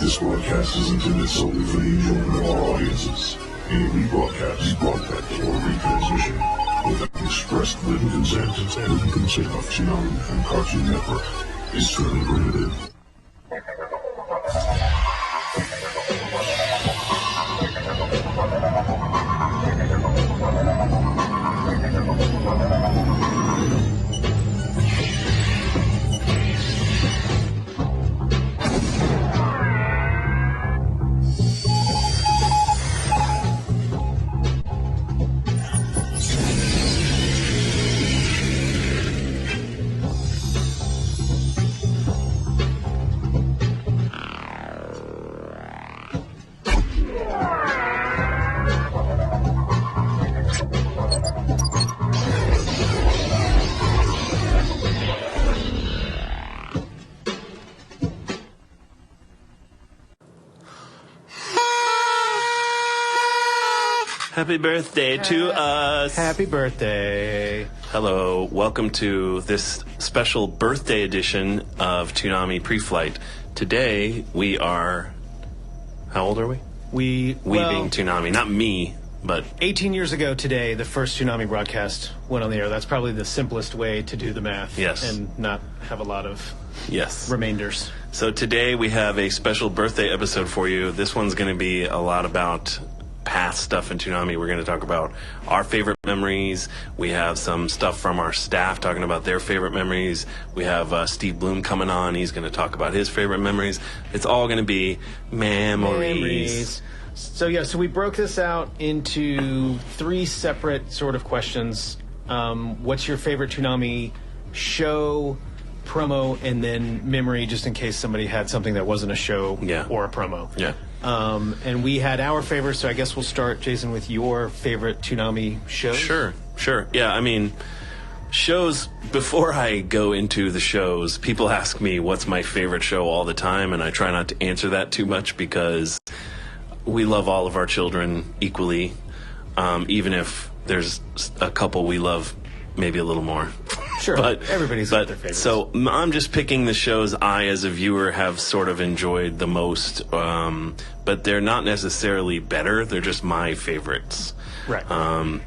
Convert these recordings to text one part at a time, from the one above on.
This broadcast is intended solely for the enjoyment of all audiences. Any rebroadcast, or retransmission without express written consent of Toonami and Cartoon Network is strictly prohibited. Happy birthday to us. Happy birthday. Hello. Welcome to this special birthday edition of Toonami Pre-Flight. Today we are... How old are we? We being Toonami. Not me, but... 18 years ago today, the first Toonami broadcast went on the air. That's probably the simplest way to do the math. Yes. And not have a lot of yes remainders. So today we have a special birthday episode for you. This one's going to be a lot about past stuff in Toonami. We're going to talk about our favorite memories. We have some stuff from our staff talking about their favorite memories. We have Steve Bloom coming on. He's going to talk about his favorite memories. It's all going to be memories. So we broke this out into three separate sort of questions. What's your favorite Toonami show, promo, and then memory, just in case somebody had something that wasn't a show or a promo. Yeah. And we had our favorites, so I guess we'll start, Jason, with your favorite Toonami shows. Sure. Yeah, I mean, shows, before I go into the shows, people ask me what's my favorite show all the time, and I try not to answer that too much because we love all of our children equally, even if there's a couple we love maybe a little more. Sure, but everybody's got their favorites. So I'm just picking the shows I, as a viewer, have sort of enjoyed the most, but they're not necessarily better. They're just my favorites. Right.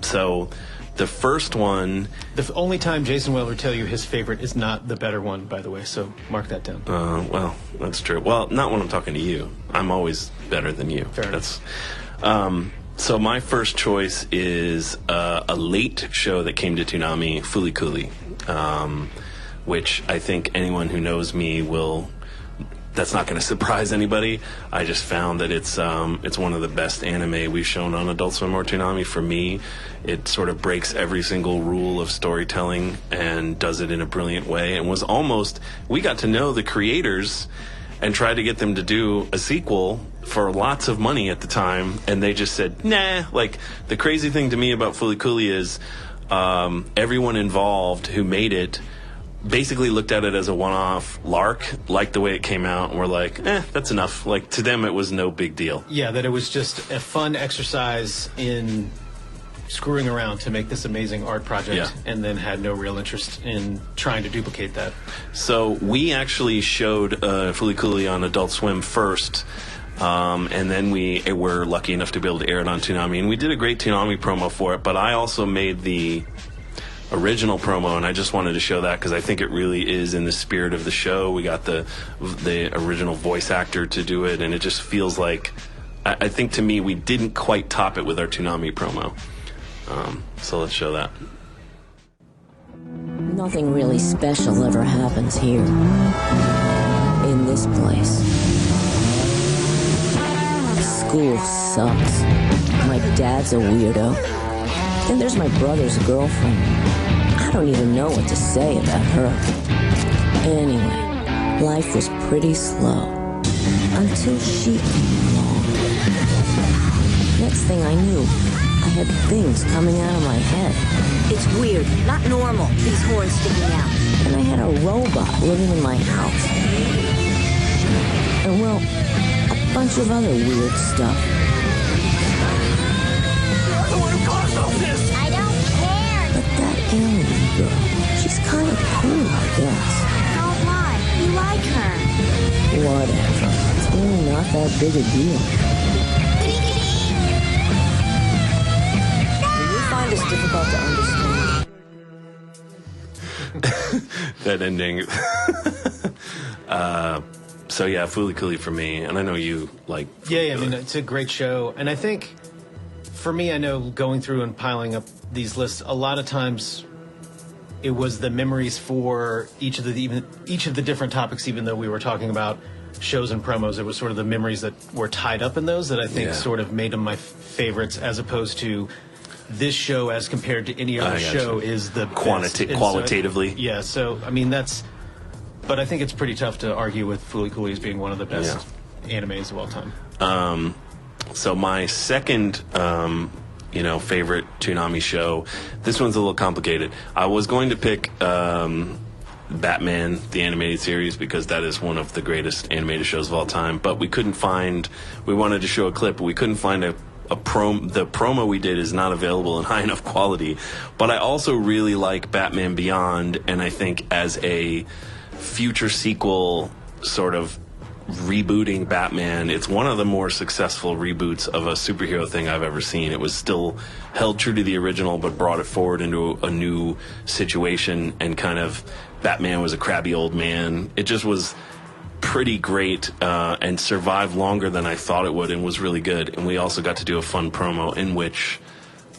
So the first one... The only time Jason will ever tell you his favorite is not the better one, by the way, so mark that down. Well, that's true. Well, not when I'm talking to you. I'm always better than you. Fair enough. So my first choice is a late show that came to Toonami, Fooly Cooly, which I think anyone who knows me will... That's not going to surprise anybody. I just found that it's one of the best anime we've shown on Adult Swim or Toonami. For me, it sort of breaks every single rule of storytelling and does it in a brilliant way. And was almost... We got to know the creators and tried to get them to do a sequel for lots of money at the time, and they just said, nah. Like, the crazy thing to me about Fooly Cooly is everyone involved who made it basically looked at it as a one-off lark, liked the way it came out, and were like, that's enough. Like, to them, it was no big deal. Yeah, that it was just a fun exercise in screwing around to make this amazing art project, and then had no real interest in trying to duplicate that. So we actually showed Fooly Cooly on Adult Swim first, and then we were lucky enough to be able to air it on Toonami, and we did a great Toonami promo for it, but I also made the original promo, and I just wanted to show that because I think it really is in the spirit of the show. We got the original voice actor to do it, and it just feels like, I think to me, we didn't quite top it with our Toonami promo. So let's show that. Nothing really special ever happens here. In this place. School sucks. My dad's a weirdo. Then there's my brother's girlfriend. I don't even know what to say about her. Anyway, life was pretty slow. Until she came along. Next thing I knew, I had things coming out of my head. It's weird, not normal, these horns sticking out. And I had a robot living in my house. And well, a bunch of other weird stuff. You're the one who caused all this! I don't care! But that alien girl, she's kind of cool, I guess. Oh, why? You like her. Whatever. It's really not that big a deal. Do you find this difficult to understand? That ending. So yeah, Fooly Cooly for me, and I know you like. Yeah, I mean, it's a great show, and I think for me, I know going through and piling up these lists, a lot of times it was the memories for each of the different topics. Even though we were talking about shows and promos, it was sort of the memories that were tied up in those that I think sort of made them my favorites, as opposed to this show as compared to any other show is the best. Qualitatively. Yeah, so I mean but I think it's pretty tough to argue with Fooly Cooly as being one of the best animes of all time. So my second, favorite Toonami show. This one's a little complicated. I was going to pick Batman, the animated series, because that is one of the greatest animated shows of all time. But we couldn't find. We wanted to show a clip, but we couldn't find the promo we did is not available in high enough quality. But I also really like Batman Beyond, and I think as a future sequel sort of rebooting Batman, it's one of the more successful reboots of a superhero thing I've ever seen. It was still held true to the original, but brought it forward into a new situation, and kind of Batman was a crabby old man. It just was pretty great, and survived longer than I thought it would, and was really good. And we also got to do a fun promo in which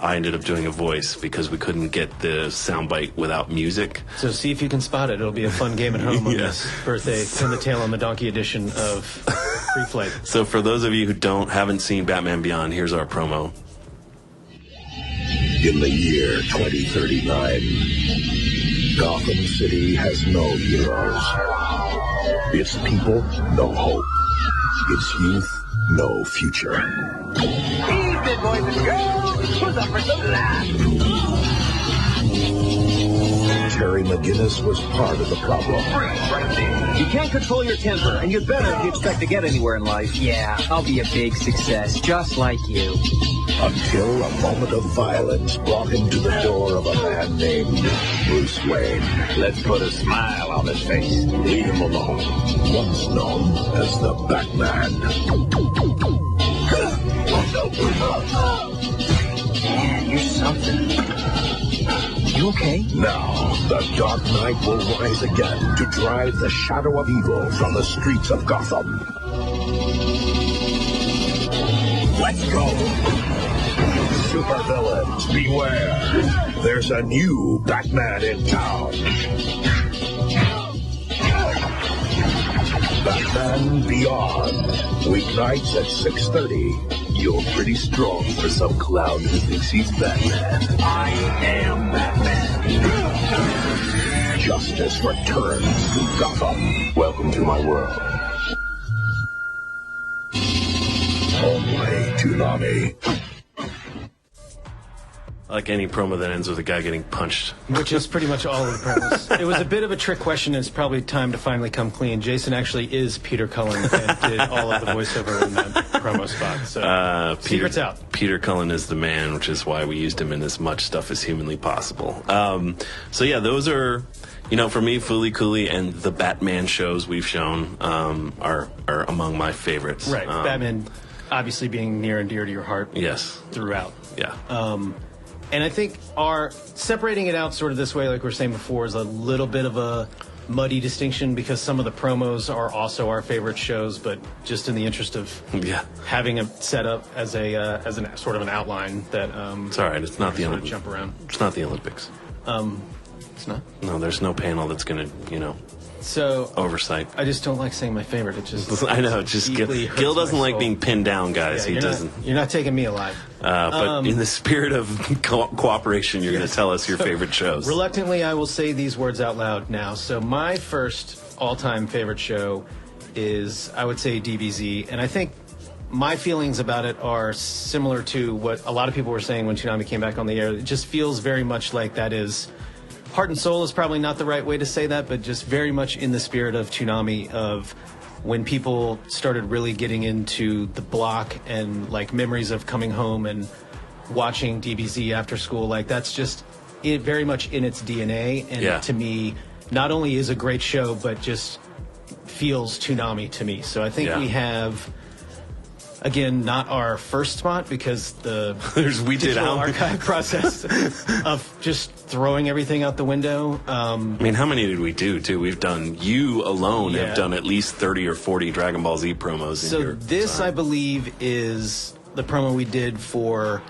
I ended up doing a voice because we couldn't get the soundbite without music. So see if you can spot it. It'll be a fun game at home on this birthday. Pin the Tail on the Donkey edition of Free Flight. So for those of you who haven't seen Batman Beyond, here's our promo. In the year 2039, Gotham City has no heroes. Its people, no hope. Its youth, no future. Evening, boys and girls. Who's up for some laughs? Terry McGinnis was part of the problem. You can't control your temper, and you'd better if you expect to get anywhere in life. Yeah, I'll be a big success, just like you. Until a moment of violence brought him to the door of a man named Bruce Wayne. Let's put a smile on his face. Leave him alone. Once known as the Batman. Man, you're something. You okay? Now, the Dark Knight will rise again to drive the shadow of evil from the streets of Gotham. Let's go! Supervillains, beware. There's a new Batman in town. Batman Beyond. Weeknights at 6:30. You're pretty strong for some clown who thinks he's Batman. I am Batman. Justice returns to Gotham. Welcome to my world. Only Toonami. I like any promo that ends with a guy getting punched. Which is pretty much all of the promos. It was a bit of a trick question, and it's probably time to finally come clean. Jason actually is Peter Cullen and did all of the voiceover in that promo spot. So secret's out. Peter Cullen is the man, which is why we used him in as much stuff as humanly possible. So yeah, those are, for me, Fooly Cooly and the Batman shows we've shown are among my favorites. Right, Batman obviously being near and dear to your heart. Yes. Throughout. Yeah. And I think separating it out sort of this way, like we were saying before, is a little bit of a muddy distinction because some of the promos are also our favorite shows, but just in the interest of having a set up as a sort of an outline that it's all right. It's not the Olympics. Jump around. It's not the Olympics. It's not. No, there's no panel that's gonna So oversight. I just don't like saying my favorite. It just I know. Just Gil doesn't like being pinned down, guys. Yeah, he doesn't. You're not taking me alive. But in the spirit of cooperation, you're going to tell us your favorite shows. Reluctantly, I will say these words out loud now. So my first all-time favorite show is, I would say, DBZ, and I think my feelings about it are similar to what a lot of people were saying when Toonami came back on the air. It just feels very much like that is. Heart and soul is probably not the right way to say that, but just very much in the spirit of Toonami, of when people started really getting into the block and like memories of coming home and watching DBZ after school. Like that's just it very much in its DNA. And to me, not only is a great show, but just feels Toonami to me. So I think we have Again, not our first spot because the we did digital archive process of just throwing everything out the window. I mean, how many did we do, too? We've done, you alone have done at least 30 or 40 Dragon Ball Z promos. So this, I believe, is the promo we did for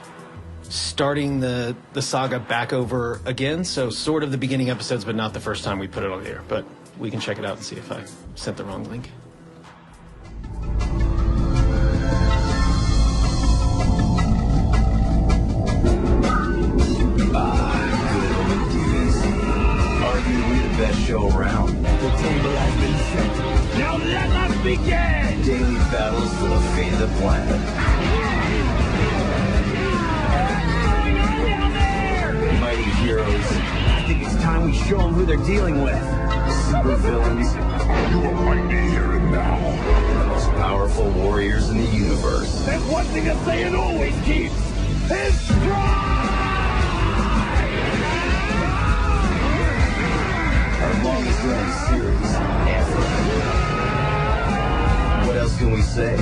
starting the saga back over again. So sort of the beginning episodes, but not the first time we put it on the air. But we can check it out and see if I sent the wrong link. Arguably the best show around. The table has been set. Now let us begin! Daily battles for the fate of the planet. Mighty heroes. I think it's time we show them who they're dealing with. Super villains. You will fight me here and now. The most powerful warriors in the universe. There's one thing a Saiyan always keeps. His stride! Our longest running series ever. What else can we say?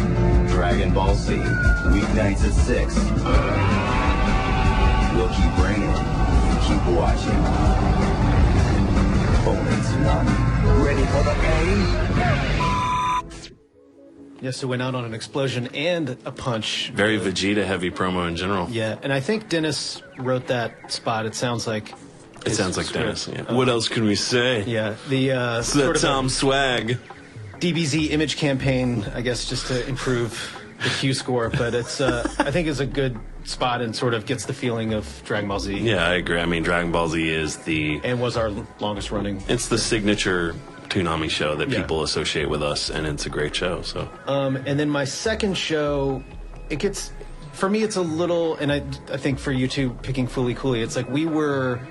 Dragon Ball Z, weeknights at 6. We'll keep bringing, keep watching. Only Toonami. Ready for the game? Yes, so went out on an explosion and a punch. Very Vegeta heavy promo in general. Yeah, and I think Dennis wrote that spot. It sounds like. It sounds like Dennis. Yeah. What else can we say? Yeah, the It's the Tom swag. DBZ image campaign, I guess, just to improve the Q score. But it's, I think, is a good spot and sort of gets the feeling of Dragon Ball Z. Yeah, I agree. I mean, Dragon Ball Z is and was our longest running. It's the signature Toonami show that people associate with us, and it's a great show. So. And then my second show, it gets, for me, it's a little, and I think for you too, picking Fooly Cooley, it's like we were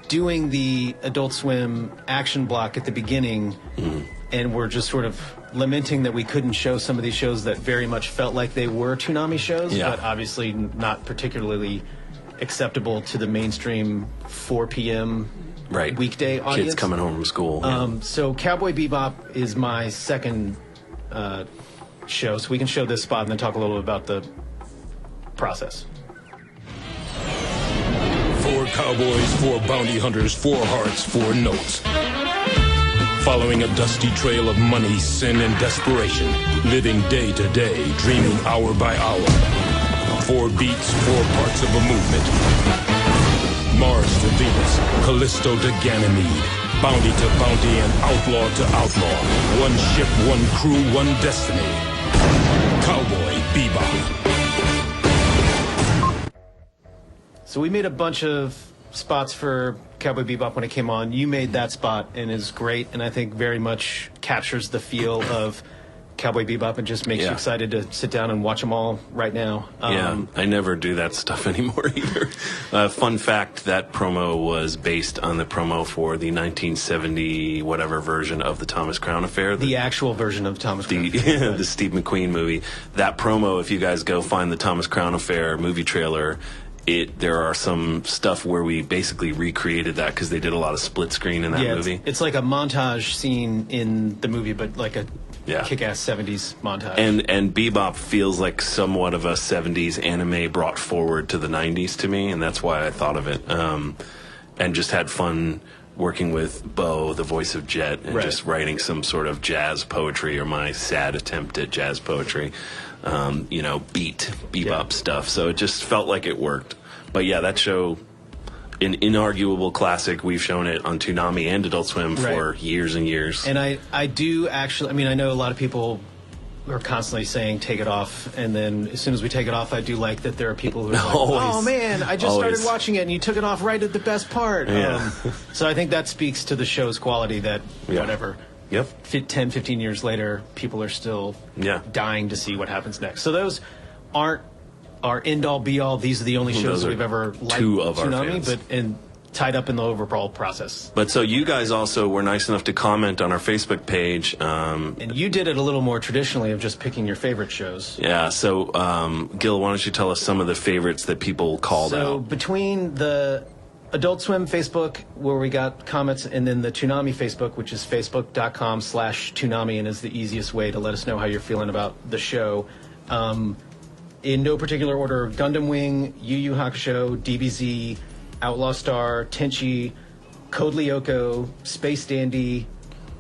doing the Adult Swim action block at the beginning, and we're just sort of lamenting that we couldn't show some of these shows that very much felt like they were Toonami shows, but obviously not particularly acceptable to the mainstream 4 p.m. weekday audience. Kids coming home from school. So Cowboy Bebop is my second show, so we can show this spot and then talk a little bit about the process. 4 cowboys, 4 bounty hunters, 4 hearts, 4 notes. Following a dusty trail of money, sin, and desperation. Living day to day, dreaming hour by hour. 4 beats, 4 parts of a movement. Mars to Venus, Callisto to Ganymede. Bounty to bounty and outlaw to outlaw. 1 ship, 1 crew, 1 destiny. Cowboy Bebop. So we made a bunch of spots for Cowboy Bebop when it came on. You made that spot and is great, and I think very much captures the feel of Cowboy Bebop and just makes you excited to sit down and watch them all right now. I never do that stuff anymore either. Fun fact, that promo was based on the promo for the 1970 whatever version of the Thomas Crown Affair. The actual version of Thomas Crown Affair. The Steve McQueen movie. That promo, if you guys go find the Thomas Crown Affair movie trailer, there are some stuff where we basically recreated that because they did a lot of split screen in that movie. It's like a montage scene in the movie, but like a kick-ass 70s montage. And Bebop feels like somewhat of a 70s anime brought forward to the 90s to me, and that's why I thought of it. And just had fun working with Bo, the voice of Jet, and just writing some sort of jazz poetry, or my sad attempt at jazz poetry. Bebop stuff. So it just felt like it worked. But yeah, that show, an inarguable classic. We've shown it on Toonami and Adult Swim for years and years. And I do actually, I mean, I know a lot of people are constantly saying take it off, and then as soon as we take it off, I do like that there are people who are like, oh man, I just started watching it and you took it off right at the best part. So I think that speaks to the show's quality, that whatever. 10, 15 years later, people are still dying to see what happens next. So those aren't our end-all, be-all. These are the only shows that we've ever liked. 2 of Toonami, our fans. and tied up in the overall process. But so you guys also were nice enough to comment on our Facebook page. And you did it a little more traditionally of just picking your favorite shows. Yeah, so Gil, why don't you tell us some of the favorites that people called out? So between the Adult Swim Facebook, where we got comments, and then the Toonami Facebook, which is facebook.com/Toonami, and is the easiest way to let us know how you're feeling about the show. in no particular order: Gundam Wing, Yu Yu Hakusho, DBZ, Outlaw Star, Tenchi, Code Lyoko, Space Dandy,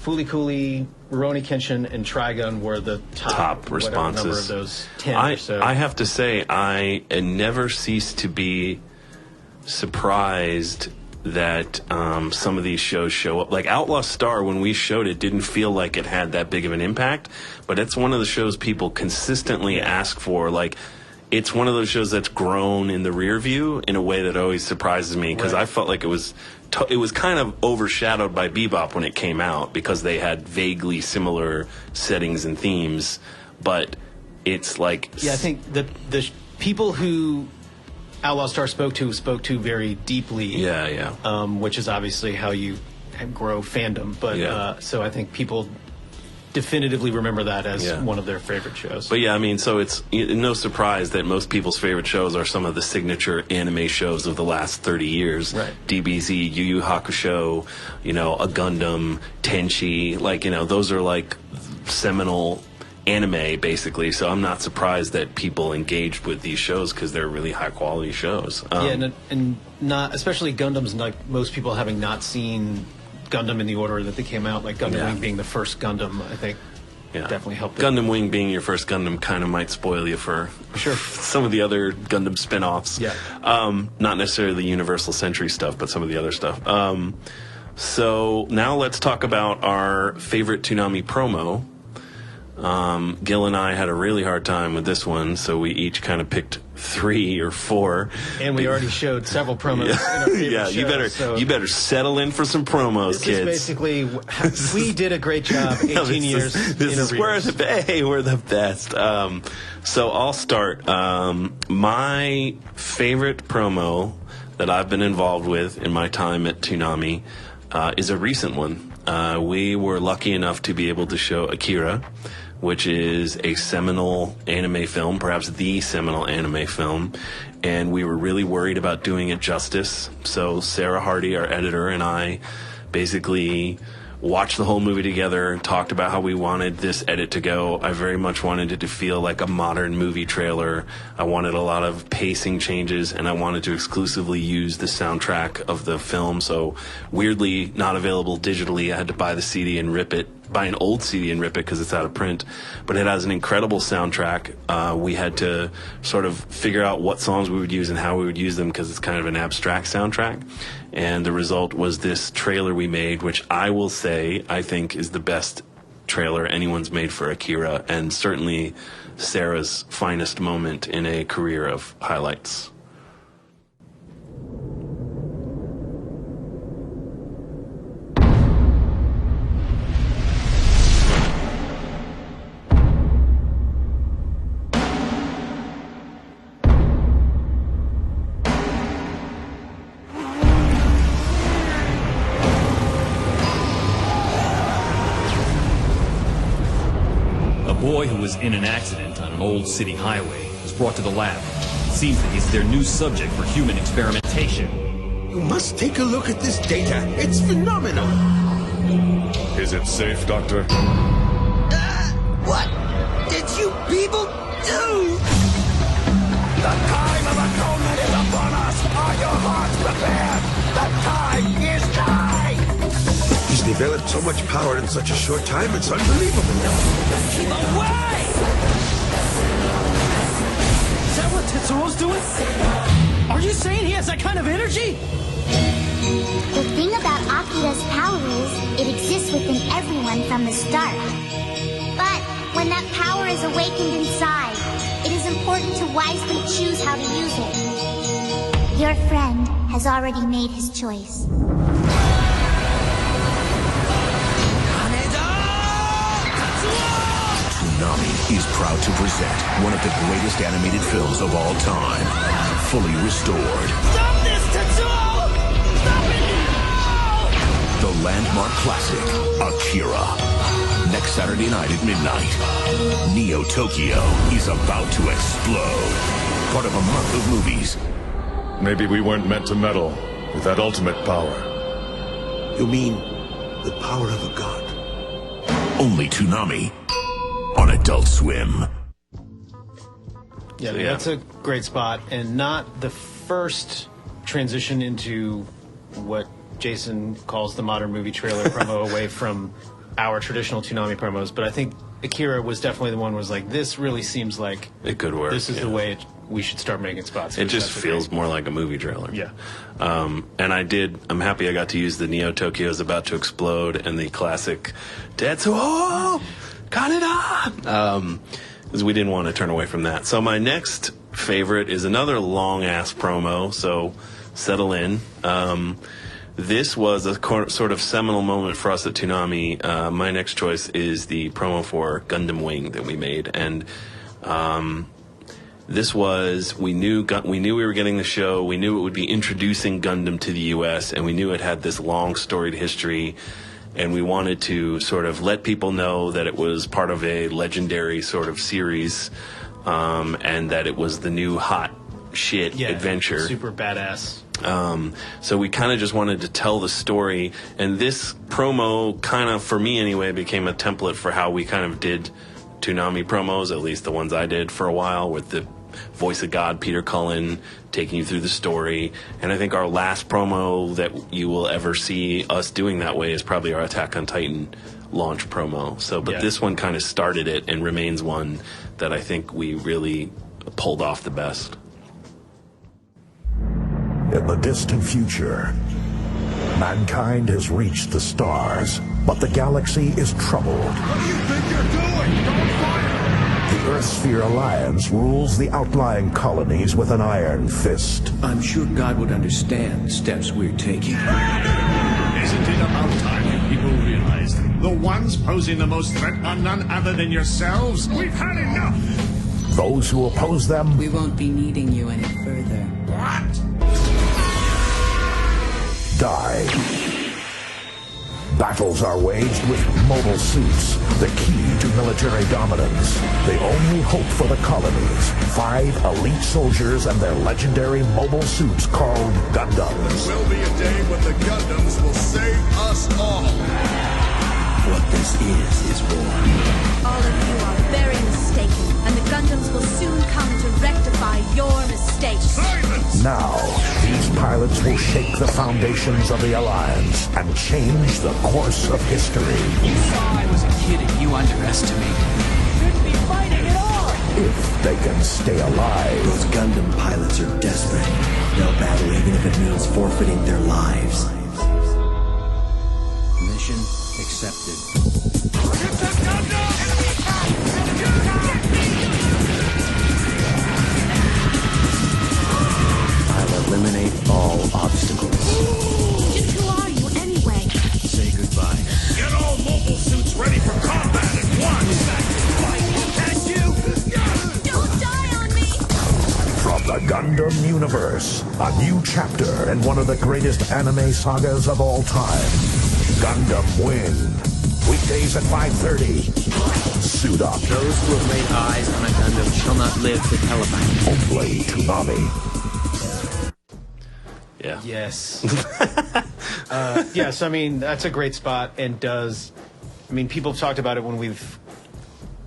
Fooly Cooly, Rurouni Kenshin, and Trigun were the top responses. Number of those 10 or so. I have to say, I never cease to be surprised that some of these shows show up. Like Outlaw Star, when we showed it, didn't feel like it had that big of an impact, but it's one of the shows people consistently ask for. Like, it's one of those shows that's grown in the rear view in a way that always surprises me, because I felt like it was kind of overshadowed by Bebop when it came out, because they had vaguely similar settings and themes, but it's like... Yeah, I think the people who Outlaw Star spoke to very deeply. Yeah. Which is obviously how you grow fandom. But so I think people definitively remember that as one of their favorite shows. But yeah, I mean, so it's no surprise that most people's favorite shows are some of the signature anime shows of the last 30 years. Right. DBZ, Yu Yu Hakusho, a Gundam, Tenchi, those are like seminal anime, basically. So I'm not surprised that people engaged with these shows, because they're really high quality shows. And not especially Gundams, like most people having not seen Gundam in the order that they came out, like Gundam Wing being the first Gundam, I think definitely helped. Gundam Wing being your first Gundam kind of might spoil you for some of the other Gundam spin-offs. Not necessarily the Universal Century stuff, but some of the other stuff. So now let's talk about our favorite Toonami promo. Gil and I had a really hard time with this one, so we each kind of picked 3 or 4. And we already showed several promos. In our favorite shows, you better settle in for some promos, kids. This is basically we did a great job. 18 years. We're the best. So I'll start. My favorite promo that I've been involved with in my time at Toonami is a recent one. We were lucky enough to be able to show Akira, which is a seminal anime film, perhaps the seminal anime film, and we were really worried about doing it justice. So Sarah Hardy, our editor, and I basically watched the whole movie together, talked about how we wanted this edit to go. I very much wanted it to feel like a modern movie trailer. I wanted a lot of pacing changes, and I wanted to exclusively use the soundtrack of the film. So weirdly not available digitally. I had to buy the CD and buy an old CD and rip it because it's out of print. But it has an incredible soundtrack. We had to sort of figure out what songs we would use and how we would use them, because it's kind of an abstract soundtrack. And the result was this trailer we made, which I will say I think is the best trailer anyone's made for Akira, and certainly Sarah's finest moment in a career of highlights. Boy who was in an accident on an old city highway was brought to the lab. It seems that he's their new subject for human experimentation. You must take a look at this data. It's phenomenal. Is it safe, Doctor? What did you people do? The time of atonement is upon us. Are your hearts prepared? The time is nigh. He's developed so much power in such a short time, it's unbelievable. Keep away! Is that what Tetsuo's doing? Are you saying he has that kind of energy? The thing about Akira's power is, it exists within everyone from the start. But when that power is awakened inside, it is important to wisely choose how to use it. Your friend has already made his choice. Toonami is proud to present one of the greatest animated films of all time, fully restored. Stop this, Tetsuo! Stop it now! The landmark classic, Akira. Next Saturday night at midnight, Neo Tokyo is about to explode. Part of a month of movies. Maybe we weren't meant to meddle with that ultimate power. You mean the power of a god? Only Toonami on Adult Swim. Yeah, that's a great spot, and not the first transition into what Jason calls the modern movie trailer promo away from our traditional Toonami promos, but I think Akira was definitely the one who was like, this really seems like it could work. This is the way we should start making spots. It just feels more like a movie trailer. Yeah. And I'm happy I got to use the Neo Tokyo is about to explode and the classic Tetsuo Kaneda, because we didn't want to turn away from that. So my next favorite is another long-ass promo, so settle in. This was a sort of seminal moment for us at Toonami. My next choice is the promo for Gundam Wing that we made, and this was we knew we were getting the show. We knew it would be introducing Gundam to the U.S., and we knew it had this long storied history, and we wanted to sort of let people know that it was part of a legendary sort of series, and that it was the new hot shit adventure, super badass. So we kind of just wanted to tell the story, and this promo kind of, for me anyway, became a template for how we kind of did Toonami promos, at least the ones I did for a while, with the voice of God, Peter Cullen, taking you through the story. And I think our last promo that you will ever see us doing that way is probably our Attack on Titan launch promo. So, but this one kind of started it and remains one that I think we really pulled off the best. In the distant future, mankind has reached the stars, but the galaxy is troubled. What do you think you're doing? Don't fire! The Earthsphere Alliance rules the outlying colonies with an iron fist. I'm sure God would understand the steps we're taking. Isn't it about time you people realized the ones posing the most threat are none other than yourselves? We've had enough! Those who oppose them... We won't be needing you any further. What? Die. Battles are waged with mobile suits, the key to military dominance. The only hope for the colonies. 5 elite soldiers and their legendary mobile suits called Gundams. There will be a day when the Gundams will save us all. What this is war. All of you are very mistaken, and the Gundams will soon come to rectify your mistakes. Silence! Now, these pilots will shake the foundations of the Alliance and change the course of history. You saw I was a kid and you underestimated me. Shouldn't be fighting at all! If they can stay alive. Those Gundam pilots are desperate. They'll battle even if it means forfeiting their lives. Mission accepted. It's a Gundam! I'll eliminate all obstacles. Just who are you anyway? Say goodbye. Get all mobile suits ready for combat at once! Catch you! Don't die on me! From the Gundam universe, a new chapter in one of the greatest anime sagas of all time. Gundam Wing. Weekdays at 5:30. Suit up. Those who have laid eyes on a Gundam shall not live to tell about it. Only Toonami. Yeah. Yes. Yes, I mean, that's a great spot and does... I mean, people have talked about it when we've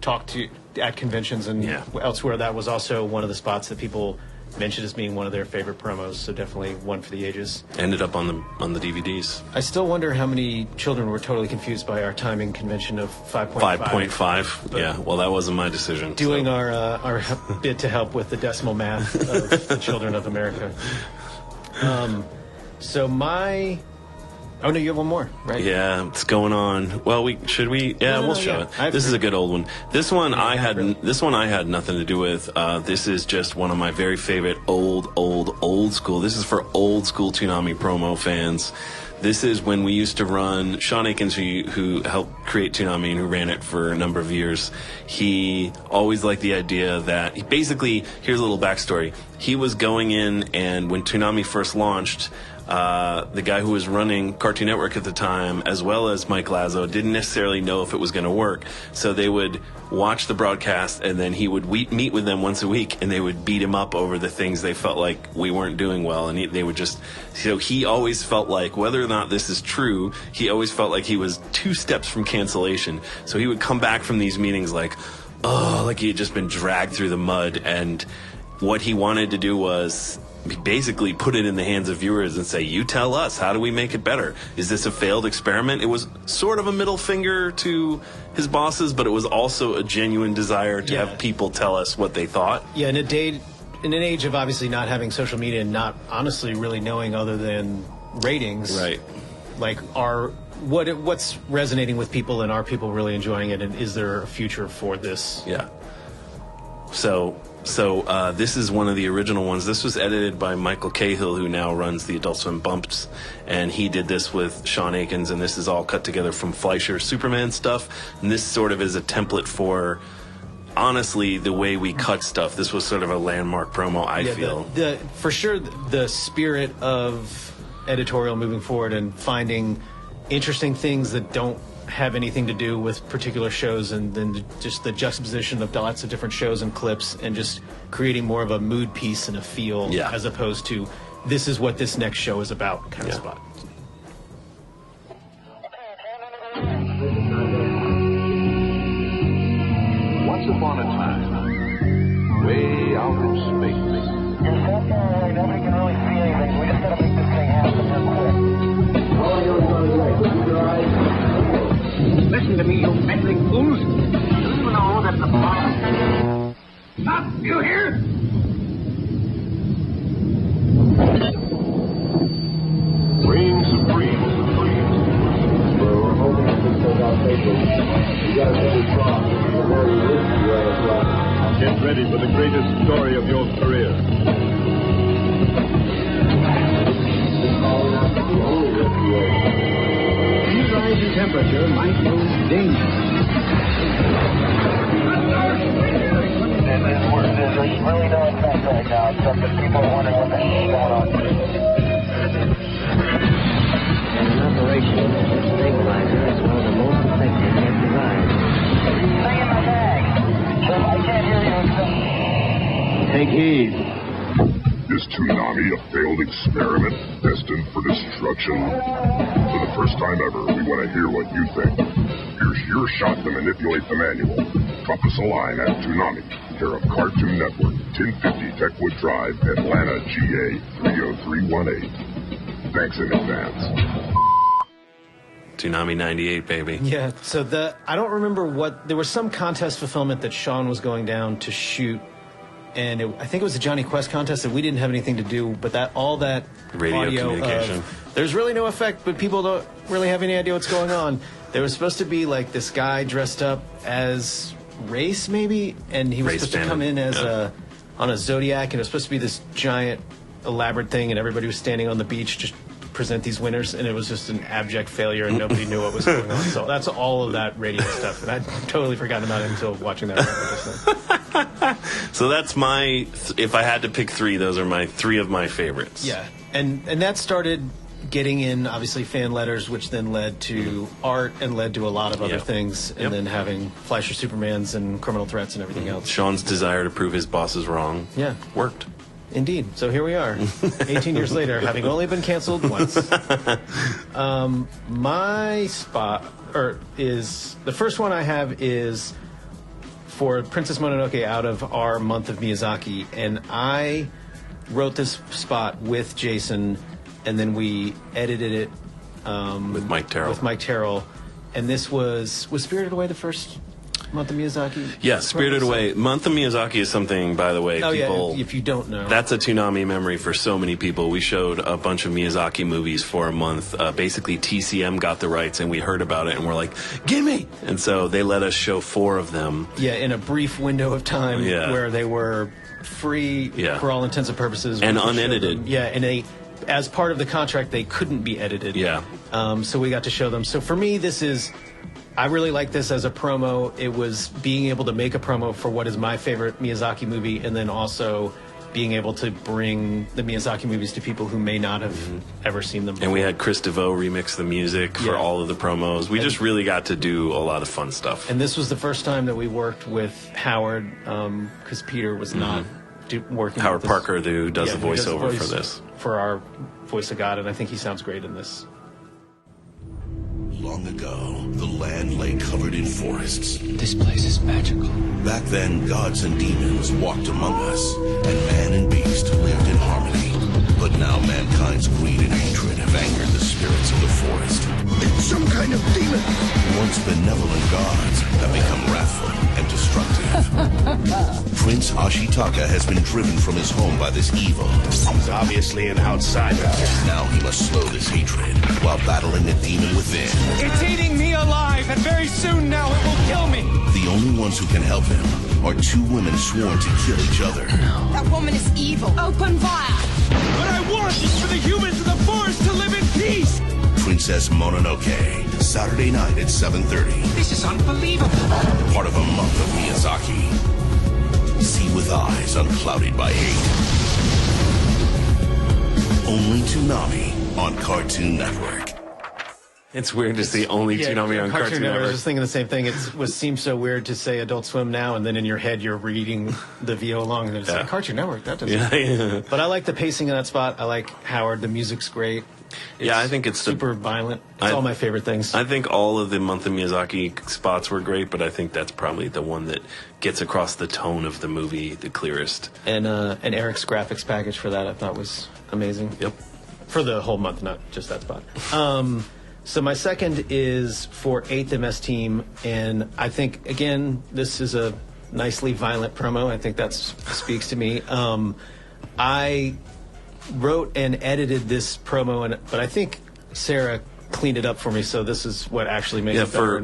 talked to at conventions and elsewhere. That was also one of the spots that people mentioned as being one of their favorite promos, so definitely one for the ages. Ended up on the DVDs. I still wonder how many children were totally confused by our timing convention of 5.5. 5.5. Yeah, well, that wasn't my decision. Doing our bit to help with the decimal math of the children of America. So my... Oh, no, you have one more, right? Yeah, it's going on. Well, should we? Yeah, we'll show it. This is a good old one. This one I had nothing to do with. This is just one of my very favorite old school. This is for old school Toonami promo fans. This is when we used to run. Sean Akins, who helped create Toonami and who ran it for a number of years, he always liked the idea that here's a little backstory. He was going in, and when Toonami first launched, the guy who was running Cartoon Network at the time, as well as Mike Lazo, didn't necessarily know if it was going to work. So they would watch the broadcast, and then he would meet with them once a week, and they would beat him up over the things they felt like we weren't doing well. And they would just, he always felt like, whether or not this is true, he always felt like he was 2 steps from cancellation. So he would come back from these meetings like, like he had just been dragged through the mud. And what he wanted to do was basically put it in the hands of viewers and say, you tell us, how do we make it better? Is this a failed experiment? It was sort of a middle finger to his bosses, but it was also a genuine desire to have people tell us what they thought. Yeah, in an age of obviously not having social media and not honestly really knowing other than ratings, right? Like, what's resonating with people, and are people really enjoying it, and is there a future for this? Yeah. So this is one of the original ones. This was edited by Michael Cahill, who now runs the Adult Swim Bumps, and he did this with Sean Akins, and this is all cut together from Fleischer Superman stuff, and this sort of is a template for, honestly, the way we cut stuff. This was sort of a landmark promo, I feel. For sure, the spirit of editorial moving forward and finding interesting things that don't have anything to do with particular shows, and then just the juxtaposition of lots of different shows and clips, and just creating more of a mood piece and a feel, as opposed to this is what this next show is about kind of spot. Once upon a time, way out in space. You're so far away, nobody can really see anything. We just gotta make this thing happen real quick. Listen to me, you meddling fools. You know that the bomb... Stop! You hear? Reign supreme. We're hoping to take our papers. You gotta get it wrong. It's a very risky way of life. Get ready for the greatest story of your career. Any rise in temperature might mean danger. There's really no effect right now, except that people are wondering what the hell is going on. An operation stabilizer is one of the most effective yet devised. Stay in my bag. I can't hear you. Take heed. Is Toonami a failed experiment destined for destruction? For the first time ever, we want to hear what you think. Here's your shot to manipulate the manual. Drop us a line at Toonami, care of Cartoon Network, 1050 Techwood Drive, Atlanta, GA 30318. Thanks in advance. Toonami 98, baby. Yeah, so I don't remember there was some contest fulfillment that Sean was going down to shoot, and I think it was a Johnny Quest contest that we didn't have anything to do, but all that radio audio communication. There's really no effect, but people don't really have any idea what's going on. There was supposed to be like this guy dressed up as Race, maybe, and he was supposed to come in as on a Zodiac, and it was supposed to be this giant, elaborate thing, and everybody was standing on the beach just present these winners, and it was just an abject failure, and nobody knew what was going on. So that's all of that radio stuff, and I'd totally forgotten about it until watching that record. So that's if I had to pick three, those are three of my favorites. Yeah, and that started getting in, obviously, fan letters, which then led to art and led to a lot of other things, and then having Fleischer Supermans and Criminal Threats and everything else. Sean's desire to prove his bosses wrong worked. Indeed. So here we are, 18 years later, having only been canceled once. My spot, the first one I have is for Princess Mononoke out of our month of Miyazaki, and I wrote this spot with Jason, and then we edited it with Mike Terrell. And this was Spirited Away the first month of Miyazaki? Yeah, Spirited Away. Month of Miyazaki is something, by the way, if you don't know. That's a Toonami memory for so many people. We showed a bunch of Miyazaki movies for a month. Basically, TCM got the rights, and we heard about it, and we're like, gimme! And so they let us show 4 of them. Yeah, in a brief window of time where they were free for all intents and purposes. And unedited. Yeah, and as part of the contract, they couldn't be edited. Yeah. So we got to show them. So for me, I really like this as a promo. It was being able to make a promo for what is my favorite Miyazaki movie, and then also being able to bring the Miyazaki movies to people who may not have ever seen them before. And we had Chris DeVoe remix the music for all of the promos. We just really got to do a lot of fun stuff. And this was the first time that we worked with Howard, because Peter was not working Howard with Parker, who does the voiceover for this. For our Voice of God, and I think he sounds great in this. Long ago, the land lay covered in forests. This place is magical. Back then, gods and demons walked among us, and man and beast lived in harmony. But now mankind's greed and hatred have angered the spirits of the forest. It's some kind of demon. Once benevolent gods have become wrathful and destructive. Prince Ashitaka has been driven from his home by this evil. He's obviously an outsider. Now he must slow this hatred while battling the demon within. It's eating me alive, and very soon now it will kill me. The only ones who can help him are two women sworn to kill each other. That woman is evil. Open fire! What I want is for the humans of the forest to live in peace. Princess Mononoke, Saturday night at 7:30. This is unbelievable. Part of a month of Miyazaki. See with eyes unclouded by hate. Only Toonami on Cartoon Network. It's weird to see only Toonami on Cartoon I Network. was just thinking the same thing. It seems so weird to say Adult Swim now, and then in your head you're reading the VO along, and it's like Cartoon Network. That doesn't. Yeah. But I like the pacing in that spot. I like Howard. The music's great. Yeah, I think it's super violent. It's all my favorite things. I think all of the month of Miyazaki spots were great, but I think that's probably the one that gets across the tone of the movie the clearest. And Eric's graphics package for that I thought was amazing. Yep. For the whole month, not just that spot. So my second is for 8th MS Team, and I think, again, this is a nicely violent promo. I think that speaks to me. I wrote and edited this promo, but I think Sarah cleaned it up for me, so this is what actually makes it better.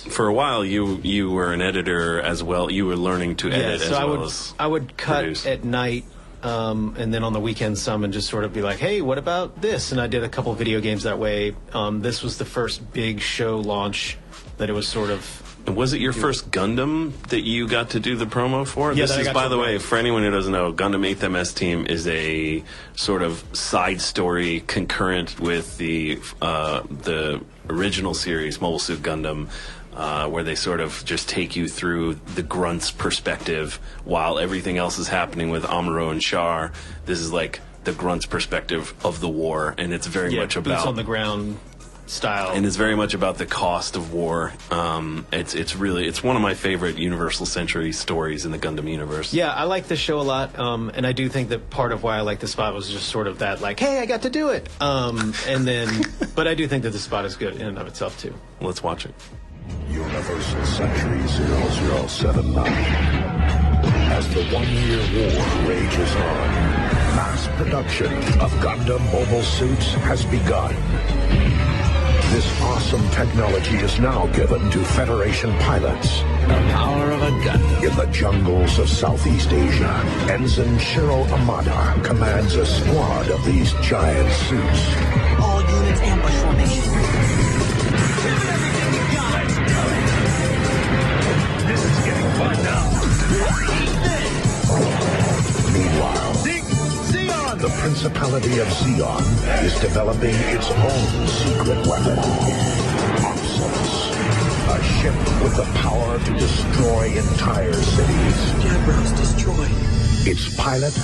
For a while, you were an editor as well. You were learning to edit as well as I would cut produce. at night, and then on the weekend some, and just sort of be like, hey, what about this? And I did a couple video games that way. This was the first big show launch that it was sort of... And was it your first Gundam that you got to do the promo for? Yeah, this is, by the way, for anyone who doesn't know, Gundam 8th MS Team is a sort of side story concurrent with the original series, Mobile Suit Gundam, where they sort of just take you through the Grunt's perspective while everything else is happening with Amuro and Char. This is like the Grunt's perspective of the war, and it's very much about... boots on the ground style. And it's very much about the cost of war. It's one of my favorite Universal Century stories in the Gundam universe. Yeah, I like this show a lot, and I do think that part of why I like the spot was just sort of that, like, hey, I got to do it. And then, but I do think that the spot is good in and of itself too. Let's watch it. Universal Century 0079. As the one-year war rages on, mass production of Gundam mobile suits has begun. This awesome technology is now given to Federation pilots. The power of a Gundam. In the jungles of Southeast Asia, Ensign Shiro Amada commands a squad of these giant suits. All units ambush formation. This is getting fun now. Meanwhile, the Principality of Zeon is developing its own secret weapon, Oxus, a ship with the power to destroy entire cities. Jabber's destroyed. Its pilot,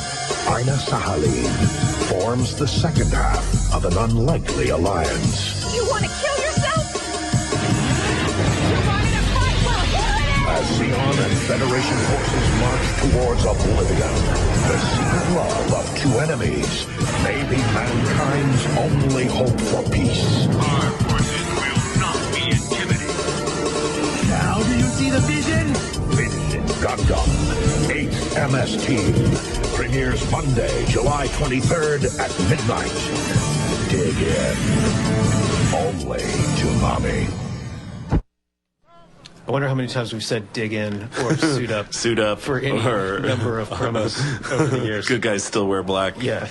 Aina Sahaline, forms the second half of an unlikely alliance. You want to kill yourself? You're running a fight, well, here it is! As Zeon and Federation forces march towards oblivion, the secret love of two enemies may be mankind's only hope for peace. Our forces will not be intimidated. Now do you see the vision? Vision Gundam 8 MS Team premieres Monday, July 23rd at midnight. Dig in. Only Toonami. I wonder how many times we've said dig in or suit up. Suit up. For any number of promos over the years. Good guys still wear black. Yeah.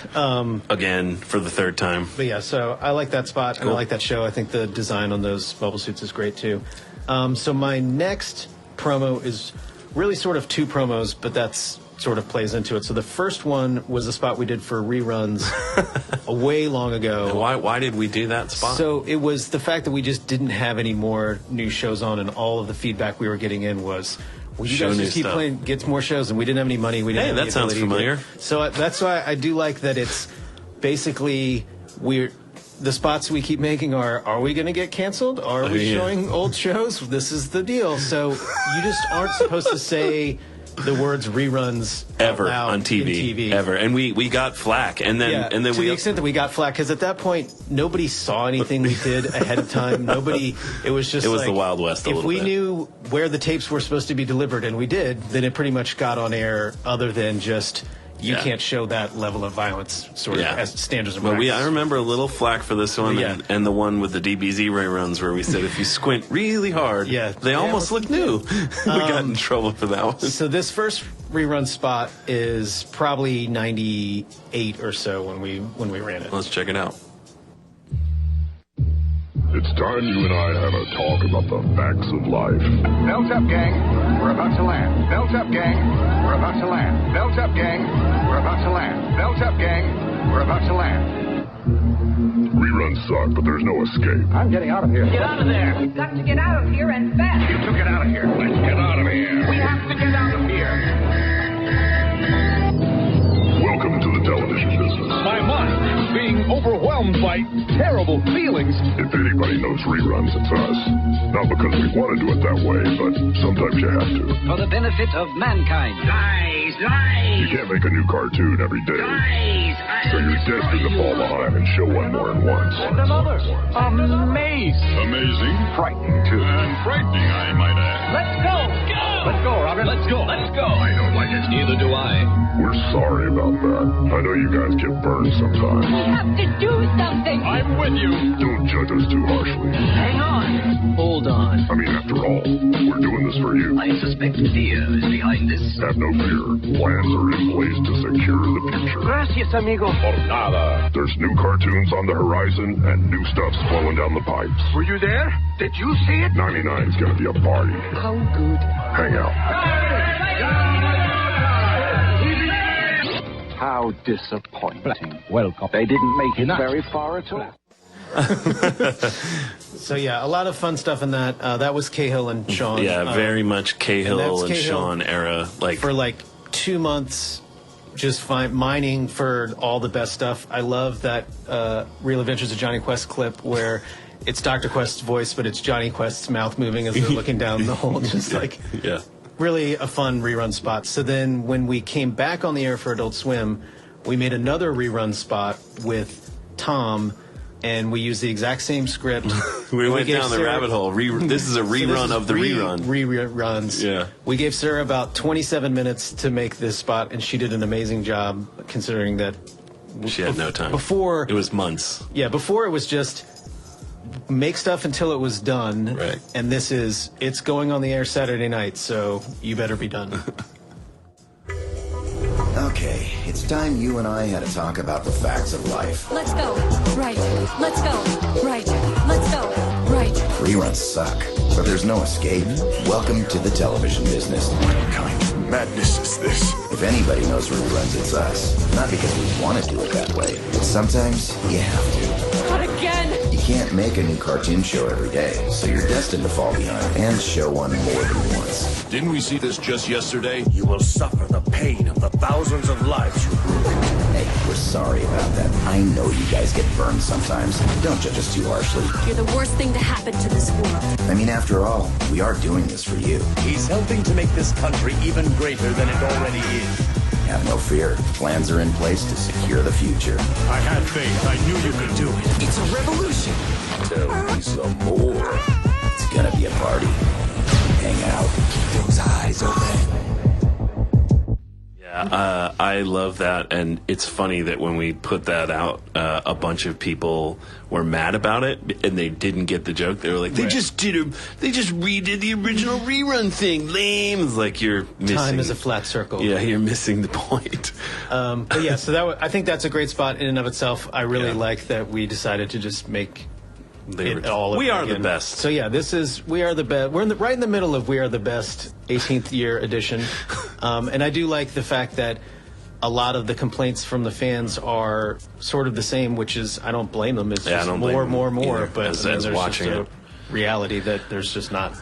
Again, for the third time. But yeah, so I like that spot, and I like that show. I think the design on those mobile suits is great too. So my next promo is really sort of two promos, but that's sort of plays into it. So the first one was a spot we did for reruns way long ago. And why did we do that spot? So it was the fact that we just didn't have any more new shows on, and all of the feedback we were getting in was, well, you guys just keep playing, get more shows, and we didn't have any money. We didn't have that sounds familiar. So that's why I do like that it's basically the spots we keep making are we going to get canceled? Are we showing old shows? This is the deal. So you just aren't supposed to say the words reruns ever out on TV, ever. And we got flack. And then to the extent that we got flack, because at that point nobody saw anything we did ahead of time. It was just the Wild West a if little we bit. knew where the tapes were supposed to be delivered, and we did, then it pretty much got on air, other than just you can't show that level of violence sort of as standards of practice. I remember a little flack for this one and the one with the DBZ reruns where we said if you squint really hard, they almost look new. We got in trouble for that one. So this first rerun spot is probably 98 or so when we ran it. Let's check it out. It's time you and I have a talk about the facts of life. Belt up, gang. We're about to land. Belt up, gang. We're about to land. Belt up, gang. We're about to land. Belt up, gang. We're about to land. Reruns suck, but there's no escape. I'm getting out of here. Get out of there. We've got to get out of here and fast. You two get out of here. Let's get out of here. We have to get out of here. Welcome to the television business. My mind is being overwhelmed by terrible feelings. If anybody knows reruns, it's us. Not because we want to do it that way, but sometimes you have to. For the benefit of mankind. Lies, lies. You can't make a new cartoon every day. Lies. So you're destined to fall behind and show one more than once. And another. Amazing. Amazing. Frightening, too. And frightening, I might add. Let's go. Let's go, Robert. Let's go. Let's go. I don't like it. Neither do I. We're sorry about that. I know you guys get burned sometimes. We have to do something. I'm with you. Don't judge us too harshly. Hang on. Hold on. I mean, after all, we're doing this for you. I suspect fear is behind this. Have no fear. Plans are in place to secure the future. Gracias, amigo. Por nada. There's new cartoons on the horizon and new stuff's flowing down the pipes. Were you there? Did you see it? 99's gonna be a party. How good. Hang out. How disappointing. Welcome. They didn't make it very far at all. So a lot of fun stuff in that. That was Cahill and Sean. Yeah, very much Cahill and Sean era. For 2 months, just mining for all the best stuff. I love that Real Adventures of Johnny Quest clip where it's Dr. Quest's voice, but it's Johnny Quest's mouth moving as they're looking down the hole. Just really a fun rerun spot. So then when we came back on the air for Adult Swim, we made another rerun spot with Tom, and we used the exact same script. we went down the rabbit hole. This is a rerun of the rerun. Reruns. Yeah. We gave Sarah about 27 minutes to make this spot, and she did an amazing job, considering that she had no time. Before it was months. Yeah, before it was just make stuff until it was done. Right. And it's going on the air Saturday night, so you better be done. Okay, it's time you and I had a talk about the facts of life. Let's go. Right. Let's go. Right. Let's go. Right. Reruns suck, but there's no escape. Welcome to the television business. What kind of madness is this? If anybody knows reruns, it's us. Not because we want to do it that way, but sometimes you have to. Not again. You can't make a new cartoon show every day, so you're destined to fall behind and show one more than once. Didn't we see this just yesterday? You will suffer the pain of the thousands of lives you ruined. Hey, we're sorry about that. I know you guys get burned sometimes. Don't judge us too harshly. You're the worst thing to happen to this world. I mean, after all, we are doing this for you. He's helping to make this country even greater than it already is. Have no fear. Plans are in place to secure the future. I had faith. I knew you could do it. It's a revolution. Tell me some more. It's gonna be a party. Hang out. Keep those eyes open. Yeah, I love that, and it's funny that when we put that out, a bunch of people were mad about it, and they didn't get the joke. They were like, they just redid the original rerun thing. Lame. It's like you're missing. Time is a flat circle. Yeah, you're missing the point. But yeah, so I think that's a great spot in and of itself. I really like that we decided to just make it all over We are again. the best. So yeah, We Are the Best. We're right in the middle of We Are the Best 18th year edition. And I do like the fact that a lot of the complaints from the fans are sort of the same, which is, I don't blame them. It's just more. Either, But as there's watching just it. a reality that there's just not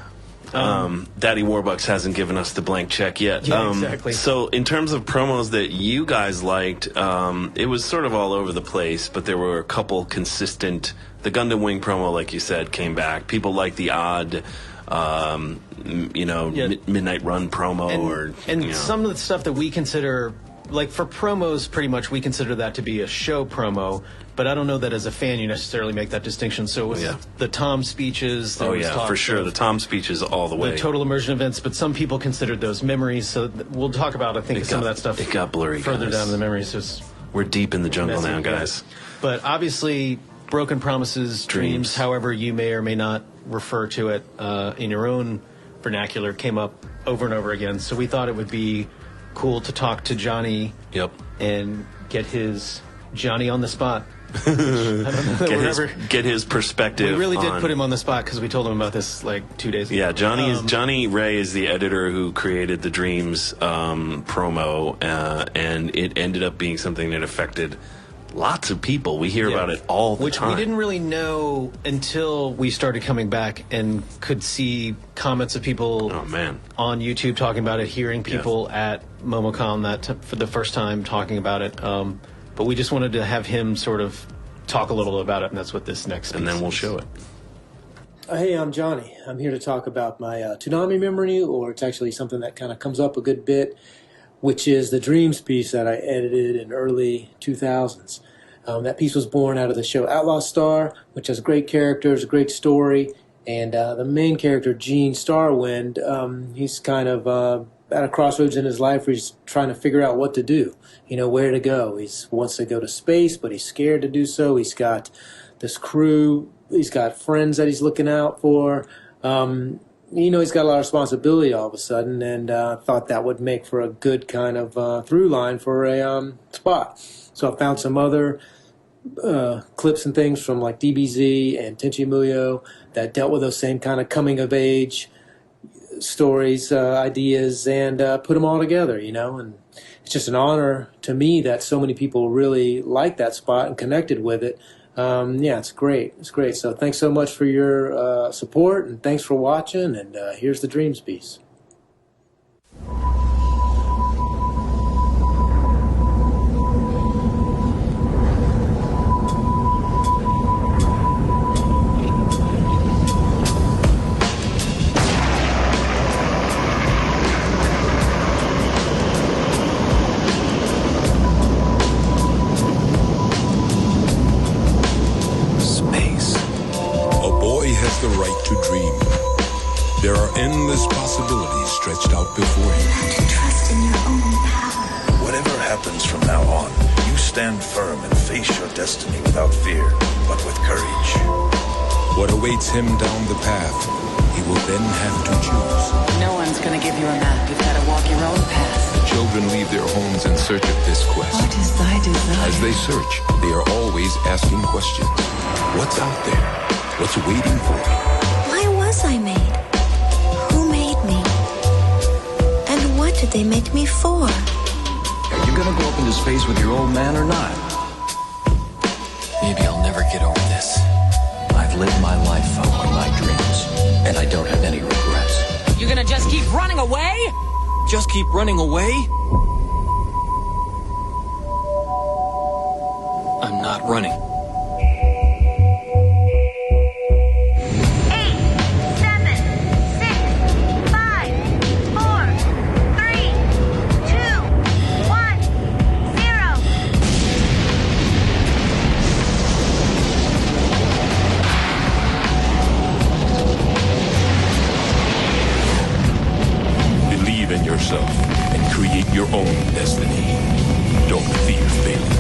Daddy Warbucks hasn't given us the blank check yet. Yeah, exactly. So in terms of promos that you guys liked, it was sort of all over the place, but there were a couple consistent. The Gundam Wing promo, like you said, came back. People liked the odd, Midnight Run promo, and some of the stuff that we consider, like for promos, pretty much we consider that to be a show promo. But I don't know that as a fan you necessarily make that distinction. So it was the Tom speeches. There was for sure. The Tom speeches all the way. The total immersion events, but some people considered those memories. So we'll talk about, I think, some of that stuff. It got blurry. Further guys. down in the memories. We're deep in the jungle now, guys. But obviously, Broken Promises, Dreams, however you may or may not refer to it in your own vernacular, came up over and over again. So we thought it would be cool to talk to Johnny and get his Johnny on the spot. I don't know get his perspective. We really did put him on the spot because we told him about this like 2 days ago. Yeah, Johnny Ray is the editor who created the Dreams promo, and it ended up being something that affected lots of people. We hear about it all the time. Which we didn't really know until we started coming back and could see comments of people on YouTube talking about it, hearing people at MomoCon for the first time talking about it. But we just wanted to have him sort of talk a little about it, and that's what this next piece and then we'll show it. Hey, I'm Johnny. I'm here to talk about my Toonami memory, or it's actually something that kind of comes up a good bit, which is the Dreams piece that I edited in early 2000s. That piece was born out of the show Outlaw Star, which has great characters, a great story, and the main character, Gene Starwind, he's kind of at a crossroads in his life where he's trying to figure out what to do, where to go. He wants to go to space, but he's scared to do so. He's got this crew. He's got friends that he's looking out for. He's got a lot of responsibility all of a sudden, and thought that would make for a good kind of through line for a spot. So I found some other clips and things from like DBZ and Tenchi Muyo that dealt with those same kind of coming of age stories, ideas, and put them all together, and it's just an honor to me that so many people really liked that spot and connected with it. It's great. It's great. So thanks so much for your support, and thanks for watching, and here's the Dreams piece. The right to dream. There are endless possibilities stretched out before him. You have to trust in your own power. Whatever happens from now on, you stand firm and face your destiny without fear, but with courage. What awaits him down the path, he will then have to choose. No one's gonna give you a map. You've got to walk your own path. The children leave their homes in search of this quest. What is thy desire? As they search, they are always asking questions. What's out there? What's waiting for me? Why was I made? Who made me? And what did they make me for? Are you gonna go up into space with your old man or not? Maybe I'll never get over this. I've lived my life following my dreams, and I don't have any regrets. You gonna just keep running away? Just keep running away? I'm not running. Yourself and create your own destiny. Don't fear failure.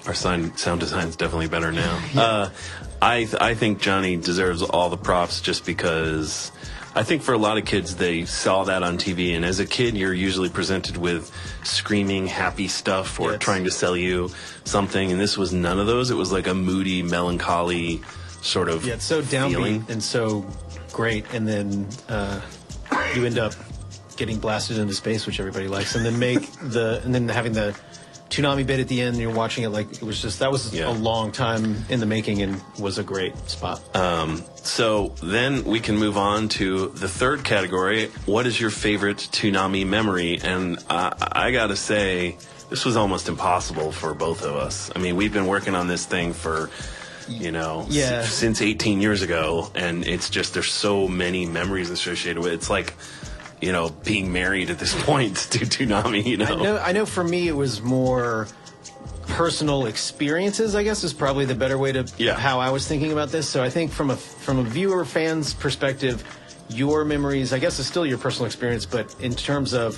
Our sound design is definitely better now. I think Johnny deserves all the props just because I think for a lot of kids, they saw that on TV, and as a kid, you're usually presented with screaming, happy stuff or trying to sell you something, and this was none of those. It was like a moody, melancholy sort of it's so downbeat and so great, and then you end up getting blasted into space, which everybody likes, and then having the Toonami bit at the end, and you're watching it like it was just that was a long time in the making and was a great spot. So then we can move on to the third category. What is your favorite Toonami memory? And I gotta say, this was almost impossible for both of us. I mean, we've been working on this thing for since 18 years ago, and it's just there's so many memories associated with it. It's like, being married at this point to Toonami, I know for me it was more personal experiences, I guess is probably the better way to how I was thinking about this. So I think from a viewer fan's perspective, your memories, I guess, is still your personal experience, but in terms of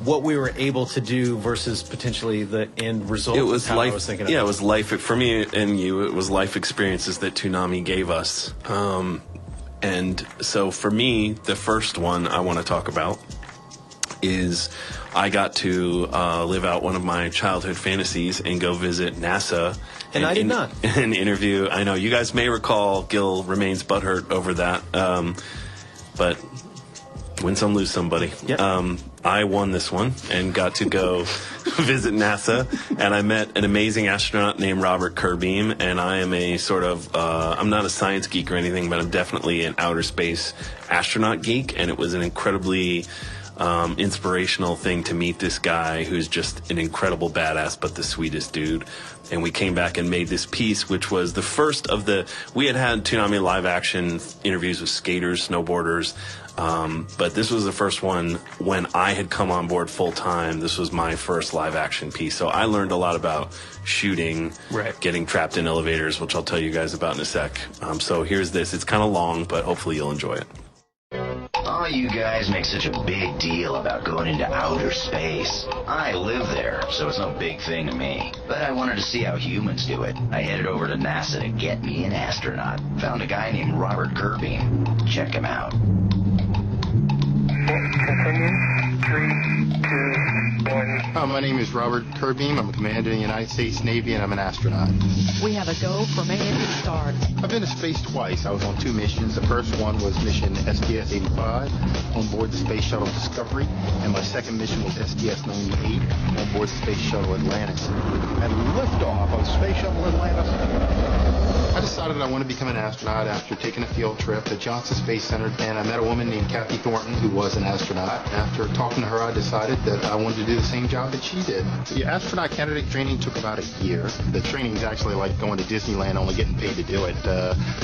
what we were able to do versus potentially the end result. It was how life. I was thinking It was life for me and you. It was life experiences that Toonami gave us. And so for me, the first one I want to talk about is I got to live out one of my childhood fantasies and go visit NASA. And I did not. An interview. I know you guys may recall Gil remains butthurt over that. But win some, lose some, buddy. Yep. I won this one and got to go visit NASA, and I met an amazing astronaut named Robert Kerbeam, and I am a sort of, I'm not a science geek or anything, but I'm definitely an outer space astronaut geek, and it was an incredibly inspirational thing to meet this guy who's just an incredible badass, but the sweetest dude. And we came back and made this piece, which was the first of we had Toonami live action interviews with skaters, snowboarders, but this was the first one when I had come on board full time. This was my first live action piece. So I learned a lot about shooting, getting trapped in elevators, which I'll tell you guys about in a sec. So here's this. It's kind of long, but hopefully you'll enjoy it. All you guys make such a big deal about going into outer space. I live there, so it's no big thing to me. But I wanted to see how humans do it. I headed over to NASA to get me an astronaut. Found a guy named Robert Kerbeam. Check him out. Continue. 3, 2, 1. My name is Robert Kerbeam. I'm a commander in the United States Navy, and I'm an astronaut. We have a go for man to start. I've been to space twice. I was on 2 missions. The first one was mission STS-85 on board the Space Shuttle Discovery, and my second mission was STS-98 on board the Space Shuttle Atlantis. And liftoff of Space Shuttle Atlantis. I decided I wanted to become an astronaut after taking a field trip at Johnson Space Center, and I met a woman named Kathy Thornton who was an astronaut. After talking to her, I decided that I wanted to do the same job that she did. The astronaut candidate training took about a year. The training is actually like going to Disneyland, only getting paid to do it.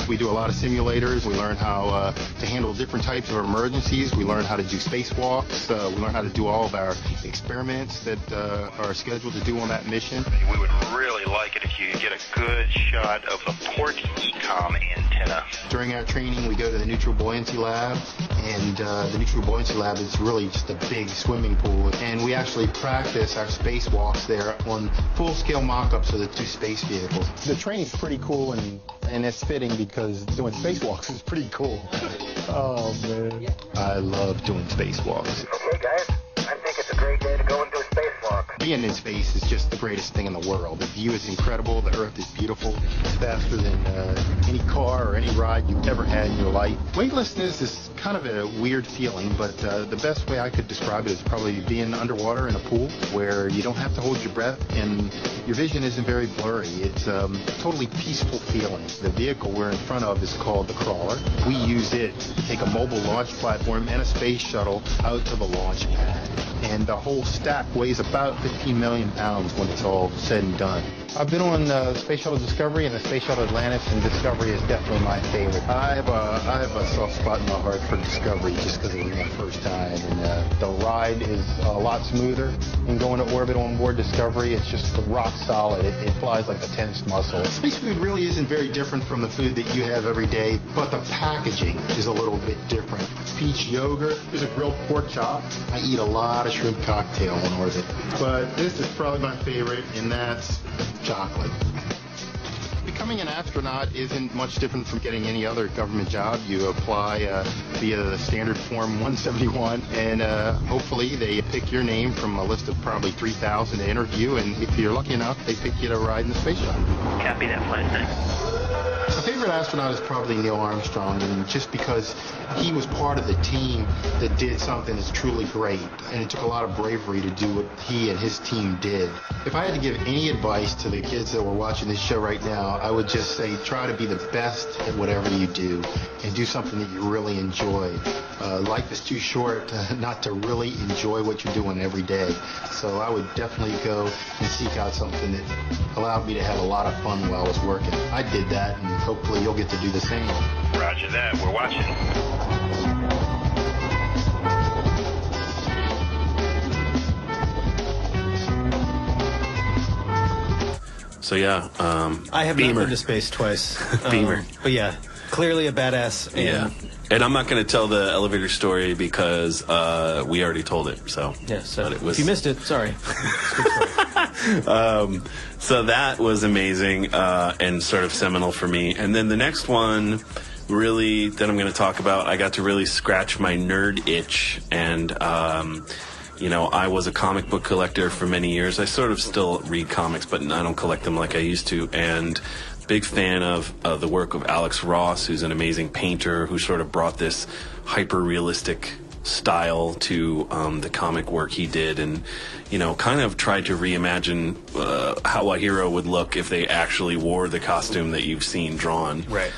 We do a lot of simulators. We learn how to handle different types of emergencies. We learn how to do spacewalks. We learn how to do all of our experiments that are scheduled to do on that mission. We would really like it if you could get a good shot of the port ECOM antenna. During our training, we go to the Neutral Buoyancy Lab, and the Neutral Buoyancy Lab is really just a big swimming pool, and we actually practice our spacewalks there on full-scale mock-ups of the 2 space vehicles. The training's pretty cool, and it's fitting because doing spacewalks is pretty cool. Oh, man. I love doing spacewalks. Okay, guys, I think it's a great day to go and do a spacewalk. Being in space is just the greatest thing in the world. The view is incredible. The Earth is beautiful. It's faster than any car or any ride you've ever had in your life. Weightlessness is kind of a weird feeling, but the best way I could describe it is probably being underwater in a pool where you don't have to hold your breath and your vision isn't very blurry. It's a totally peaceful feeling. The vehicle we're in front of is called the Crawler. We use it to take a mobile launch platform and a space shuttle out to the launch pad. And the whole stack weighs about 15 million pounds when it's all said and done. I've been on Space Shuttle Discovery and the Space Shuttle Atlantis, and Discovery is definitely my favorite. I have a soft spot in my heart for Discovery just because it was my first time, and the ride is a lot smoother. And going to orbit on board Discovery, it's just rock solid. It flies like a tennis muscle. Space food really isn't very different from the food that you have every day, but the packaging is a little bit different. Peach yogurt, there's a grilled pork chop. I eat a lot of shrimp cocktail on orbit, but this is probably my favorite, and that's chocolate. Becoming an astronaut isn't much different from getting any other government job. You apply via the standard form 171, and hopefully they pick your name from a list of probably 3,000 to interview, and if you're lucky enough, they pick you to ride in the space shuttle. Copy that, flight attendant. My favorite astronaut is probably Neil Armstrong, and just because he was part of the team that did something that's truly great, and it took a lot of bravery to do what he and his team did. If I had to give any advice to the kids that were watching this show right now, I would just say try to be the best at whatever you do, and do something that you really enjoy. Life is too short not to really enjoy what you're doing every day. So I would definitely go and seek out something that allowed me to have a lot of fun while I was working. I did that, and hopefully you'll get to do the same. Roger that. We're watching. So yeah, I have Beamer. not been to space twice. Beamer. But yeah, clearly a badass. And Yeah. And I'm not going to tell the elevator story because we already told it. So yeah, so but it was, if you missed it, sorry. So that was amazing and sort of seminal for me. And then the next one, really, that I'm going to talk about, I got to really scratch my nerd itch. And, you know, I was a comic book collector for many years. I sort of still read comics, but I don't collect them like I used to. And big fan of the work of Alex Ross, who's an amazing painter who sort of brought this hyper-realistic style to the comic work he did, and you know, kind of tried to reimagine how a hero would look if they actually wore the costume that you've seen drawn. Right.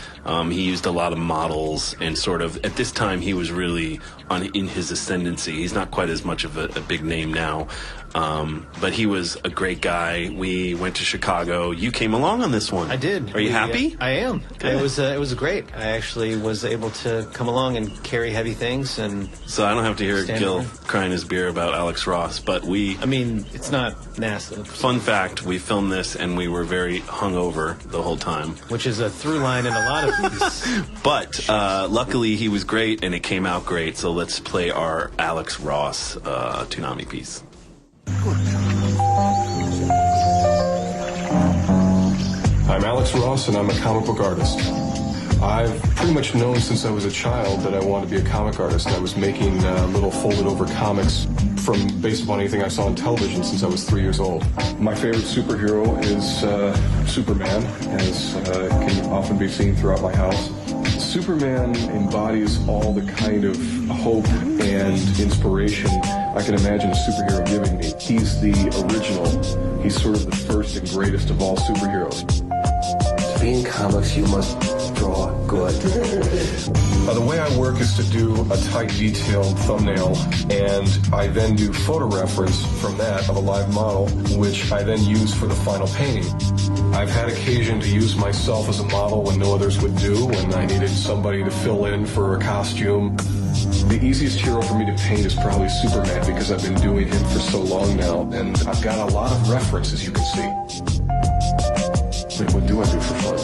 He used a lot of models, and sort of at this time he was really in his ascendancy. He's not quite as much of a big name now, but he was a great guy. We went to Chicago. You came along on this one. I did. Are you happy? I am. Good. It was great. I actually was able to come along and carry heavy things, and So I don't have to hear Stand Gil over. crying his beer about Alex Ross, but I mean, it's not NASA. Fun fact, we filmed this and we were very hungover the whole time. Which is a through line in a lot of these. But luckily he was great and it came out great, so let's play our Alex Ross Toonami piece. I'm Alex Ross, and I'm a comic book artist. I've pretty much known since I was a child that I wanted to be a comic artist. I was making little folded-over comics based upon anything I saw on television since I was 3 years old. My favorite superhero is Superman, as can often be seen throughout my house. Superman embodies all the kind of hope and inspiration I can imagine a superhero giving me. He's the original. He's sort of the first and greatest of all superheroes. To be in comics, you must draw good. The way I work is to do a tight, detailed thumbnail, and I then do photo reference from that of a live model, which I then use for the final painting. I've had occasion to use myself as a model when no others would do, when I needed somebody to fill in for a costume. The easiest hero for me to paint is probably Superman, because I've been doing him for so long now, and I've got a lot of references, you can see. What do I do for fun?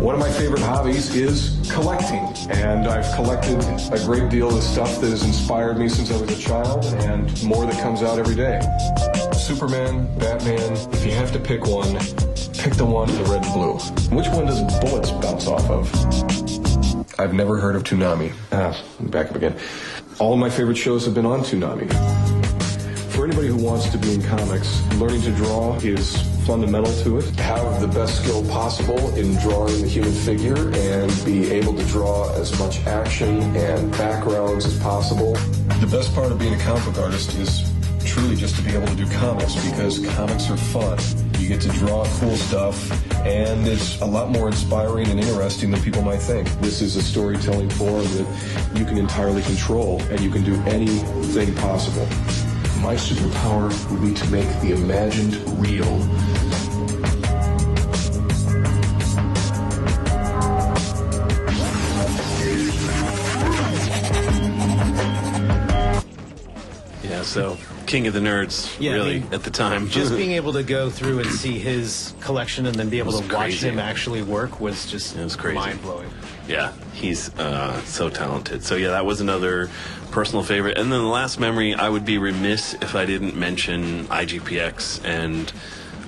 One of my favorite hobbies is collecting, and I've collected a great deal of stuff that has inspired me since I was a child, and more that comes out every day. Superman, Batman, if you have to pick one, pick the one in the red and blue. Which one does bullets bounce off of? I've never heard of Toonami. Back up again. All of my favorite shows have been on Toonami. For anybody who wants to be in comics, learning to draw is fundamental to it. Have the best skill possible in drawing the human figure and be able to draw as much action and backgrounds as possible. The best part of being a comic book artist is truly just to be able to do comics, because comics are fun. You get to draw cool stuff, and it's a lot more inspiring and interesting than people might think. This is a storytelling form that you can entirely control, and you can do anything possible. My superpower would be to make the imagined real. Yeah, so king of the nerds, Yeah, really, I mean, at the time. Just being able to go through and see his collection and then be able to watch crazy. him actually work was just mind-blowing. Yeah, he's so talented. So yeah, that was another personal favorite. And then the last memory, I would be remiss if I didn't mention IGPX and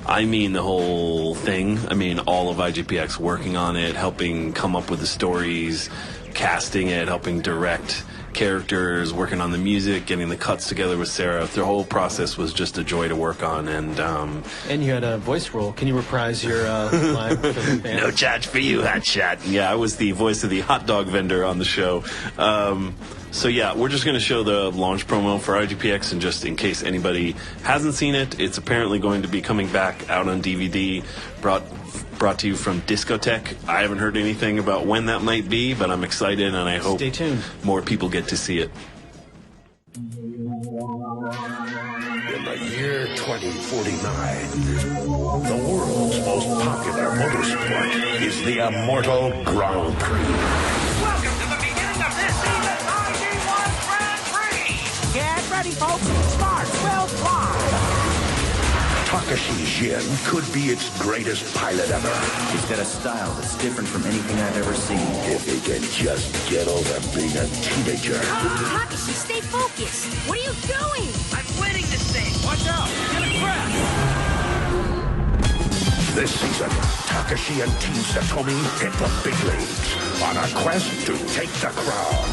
I mean the whole thing. I mean all of IGPX working on it, helping come up with the stories, casting it, helping direct characters, working on the music, getting the cuts together with Sarah. The whole process was just a joy to work on. And you had a voice role. Can you reprise your line for the fans? No charge for you, hotshot. Yeah, I was the voice of the hot dog vendor on the show. So yeah, we're just going to show the launch promo for IGPX, and just in case anybody hasn't seen it, it's apparently going to be coming back out on DVD, brought to you from Discotech. I haven't heard anything about when that might be, but I'm excited, and I hope Stay tuned. More people get to see it. In the year 2049, the world's most popular motorsport is the Immortal Grand Prix. Welcome to the beginning of this season's ID1 Grand Prix! Get ready, folks. Starts will fly! Takashi Jin could be its greatest pilot ever. He's got a style that's different from anything I've ever seen. If he can just get over being a teenager. Takashi, stay focused. What are you doing? I'm winning this thing. Watch out. Get a crash. This season, Takashi and Team Satomi hit the big leagues on a quest to take the crown.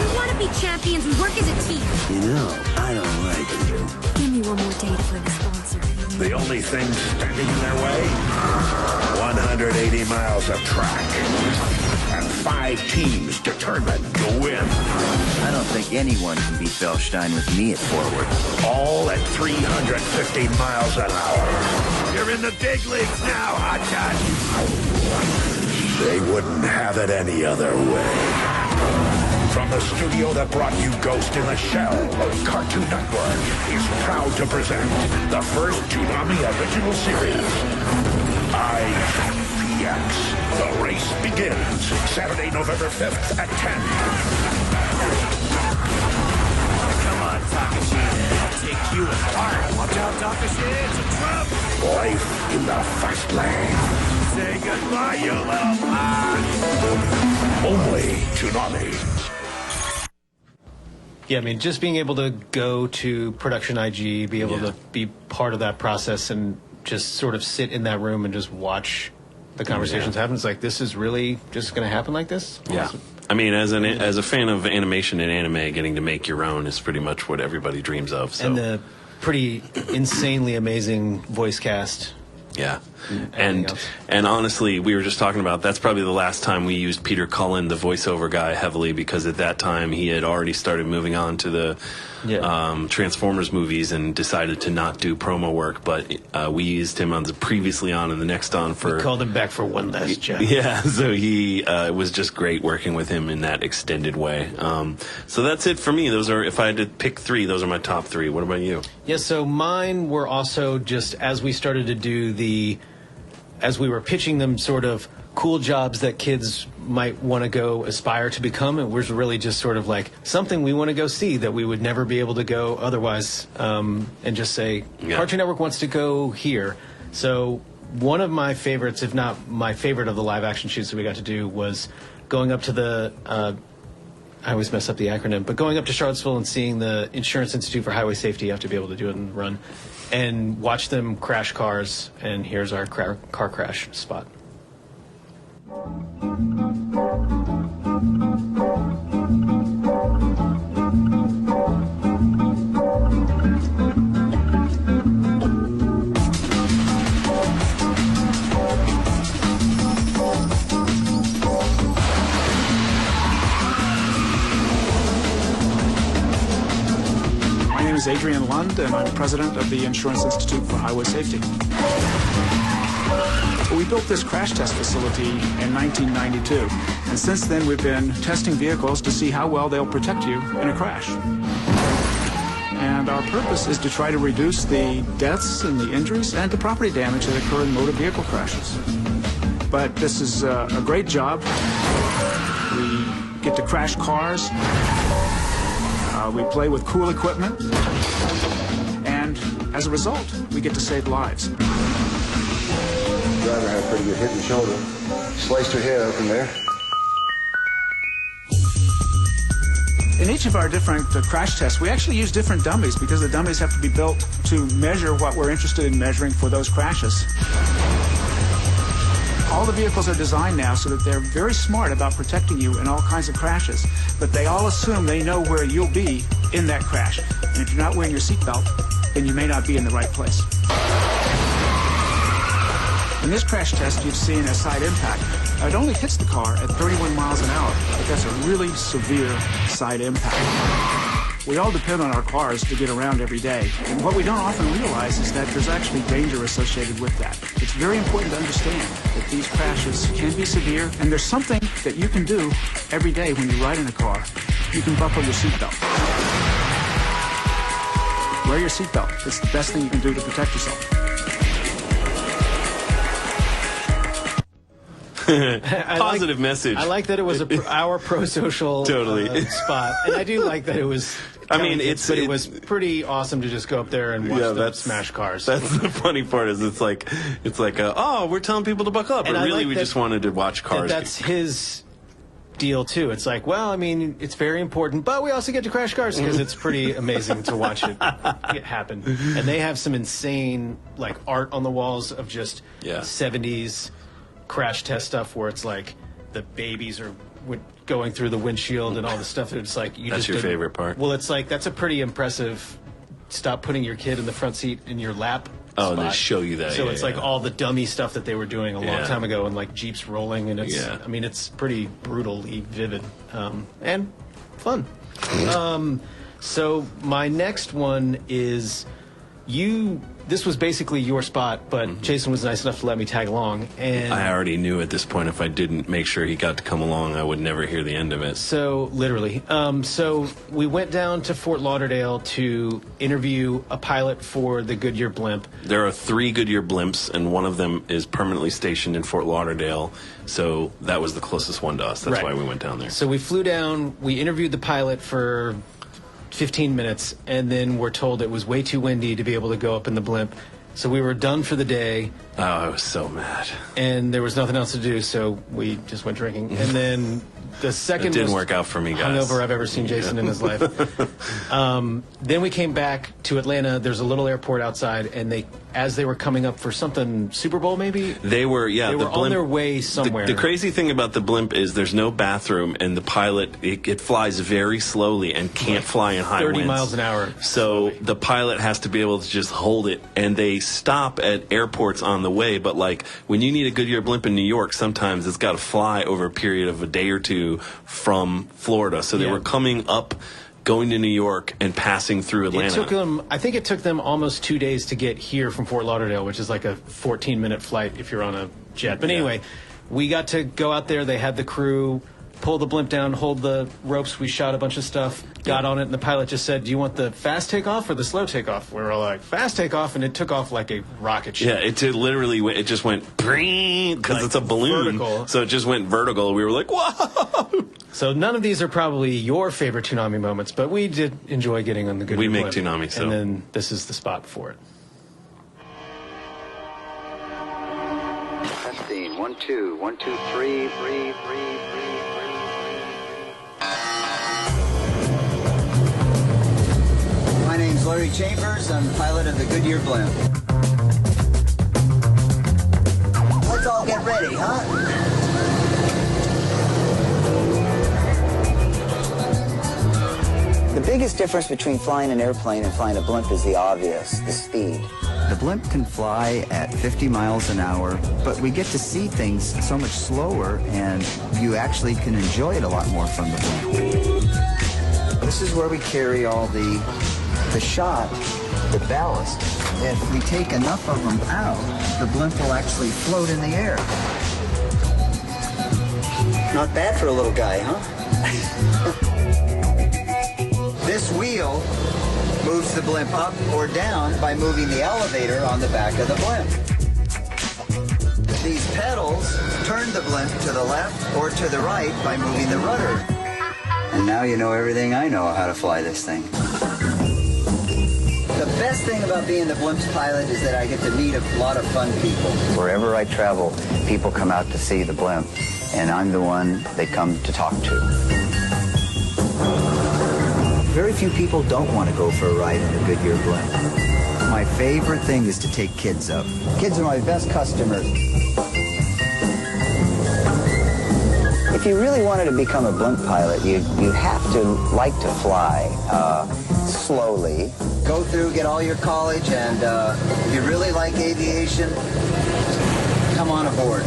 We want to be champions. We work as a team. You know, I don't like you. Give me one more day to find a sponsor. The only thing standing in their way? 180 miles of track. And 5 teams determined to win. I don't think anyone can beat Felstein with me at forward. All at 350 miles an hour. You're in the big leagues now, Hotshot. They wouldn't have it any other way. From the studio that brought you Ghost in the Shell, Cartoon Network is proud to present the first Toonami original series, IGPX. The race begins Saturday, November 5th at 10. Come on, Takashi. I'll take you apart. Watch out, Takashi. It's a trap. Life in the fast lane. Say goodbye, you little brat. Only Toonami. Yeah, I mean, just being able to go to Production IG, be able to be part of that process, and just sort of sit in that room and just watch the conversations happen. It's like, this is really just going to happen like this? Yeah. Awesome. I mean, as a fan of animation and anime, getting to make your own is pretty much what everybody dreams of. So. And the pretty insanely amazing voice cast. Yeah. And honestly, we were just talking about, that's probably the last time we used Peter Cullen, the voiceover guy, heavily, because at that time he had already started moving on to the Transformers movies and decided to not do promo work, but we used him on the previously on and the next on for... We called him back for one last job. Yeah, so he was just great working with him in that extended way. So that's it for me. Those are, if I had to pick 3, those are my top 3. What about you? Yeah, so mine were also just, as we started to do as we were pitching them, sort of cool jobs that kids might want to go aspire to become. It was really just sort of like something we want to go see that we would never be able to go otherwise, and just say, Cartoon Network wants to go here. So one of my favorites, if not my favorite of the live action shoots that we got to do, was going up to the, I always mess up the acronym, but going up to Charlottesville and seeing the Insurance Institute for Highway Safety. You have to be able to do it in the run. And watch them crash cars, and here's our car crash spot. My name is Adrian Lund, and I'm president of the Insurance Institute for Highway Safety. We built this crash test facility in 1992, and since then we've been testing vehicles to see how well they'll protect you in a crash. And our purpose is to try to reduce the deaths and the injuries and the property damage that occur in motor vehicle crashes. But this is a great job. We get to crash cars. We play with cool equipment, and as a result, we get to save lives. The driver had a pretty good hit in the shoulder. Sliced her head open there. In each of our different crash tests, we actually use different dummies because the dummies have to be built to measure what we're interested in measuring for those crashes. All the vehicles are designed now so that they're very smart about protecting you in all kinds of crashes, but they all assume they know where you'll be in that crash. And if you're not wearing your seatbelt, then you may not be in the right place. In this crash test, you've seen a side impact. It only hits the car at 31 miles an hour, but that's a really severe side impact. We all depend on our cars to get around every day, and what we don't often realize is that there's actually danger associated with that. It's very important to understand that these crashes can be severe, and there's something that you can do every day when you ride in a car. You can buckle your seatbelt. Wear your seatbelt. It's the best thing you can do to protect yourself. Positive message. I like that it was our pro-social spot, and I do like that it was. I mean, it was pretty awesome to just go up there and watch them smash cars. That's the funny part. Is it's like oh, we're telling people to buckle up, and but really like we just wanted to watch cars. That's his deal too. It's like, well, I mean, it's very important, but we also get to crash cars because it's pretty amazing to watch it happen. And they have some insane like art on the walls of just 70s crash test stuff where it's like the babies are going through the windshield and all the stuff. It's like that's your favorite part. Well, it's like that's a pretty impressive. Stop putting your kid in the front seat in your lap. Oh, and they show you that. So it's like all the dummy stuff that they were doing a long time ago, and like Jeeps rolling, and it's. I mean, it's pretty brutally vivid and fun. So my next one is you. This was basically your spot, but Jason was nice enough to let me tag along. And I already knew at this point if I didn't make sure he got to come along, I would never hear the end of it. So, literally. So we went down to Fort Lauderdale to interview a pilot for the Goodyear blimp. There are 3 Goodyear blimps, and one of them is permanently stationed in Fort Lauderdale. So that was the closest one to us. That's why we went down there. So we flew down. We interviewed the pilot for 15 minutes, and then we're told it was way too windy to be able to go up in the blimp. So we were done for the day. Oh, I was so mad. And there was nothing else to do, so we just went drinking. And then the second it didn't work out for me, guys. Hungover I've ever seen Jason in his life. Then we came back to Atlanta. There's a little airport outside, and as they were coming up for something, Super Bowl maybe? They were on their way somewhere. The crazy thing about the blimp is there's no bathroom, and the pilot, it flies very slowly and can't fly in high winds. 30 miles an hour. So the pilot has to be able to just hold it, and they stop at airports on the way, but like when you need a Goodyear blimp in New York, sometimes it's got to fly over a period of a day or two from Florida. So they were coming up, going to New York, and passing through Atlanta. I think it took them almost 2 days to get here from Fort Lauderdale, which is like a 14-minute flight if you're on a jet. But anyway, we got to go out there. They had the crew pull the blimp down, hold the ropes. We shot a bunch of stuff, got on it, and the pilot just said, do you want the fast takeoff or the slow takeoff? We were all like, fast takeoff, and it took off like a rocket ship. Yeah, it just went because it's a balloon. Vertical. So it just went vertical. We were like, whoa! So none of these are probably your favorite Toonami moments, but we did enjoy getting on the Goodyear blimp. We make Toonami, so. And then this is the spot for it. Testing, 1, 2, 1, 2, 3, 3. My name's Larry Chambers. I'm pilot of the Goodyear blimp. Let's all get ready, huh? The biggest difference between flying an airplane and flying a blimp is the obvious, the speed. The blimp can fly at 50 miles an hour, but we get to see things so much slower, and you actually can enjoy it a lot more from the blimp. This is where we carry all the shot, the ballast. If we take enough of them out, the blimp will actually float in the air. Not bad for a little guy, huh? This wheel moves the blimp up or down by moving the elevator on the back of the blimp. These pedals turn the blimp to the left or to the right by moving the rudder. And now you know everything I know how to fly this thing. The best thing about being the blimp's pilot is that I get to meet a lot of fun people. Wherever I travel, people come out to see the blimp, and I'm the one they come to talk to. Very few people don't want to go for a ride in a Goodyear blimp. My favorite thing is to take kids up. Kids are my best customers. If you really wanted to become a blimp pilot, you'd have to like to fly slowly. Go through, get all your college, and if you really like aviation, come on aboard.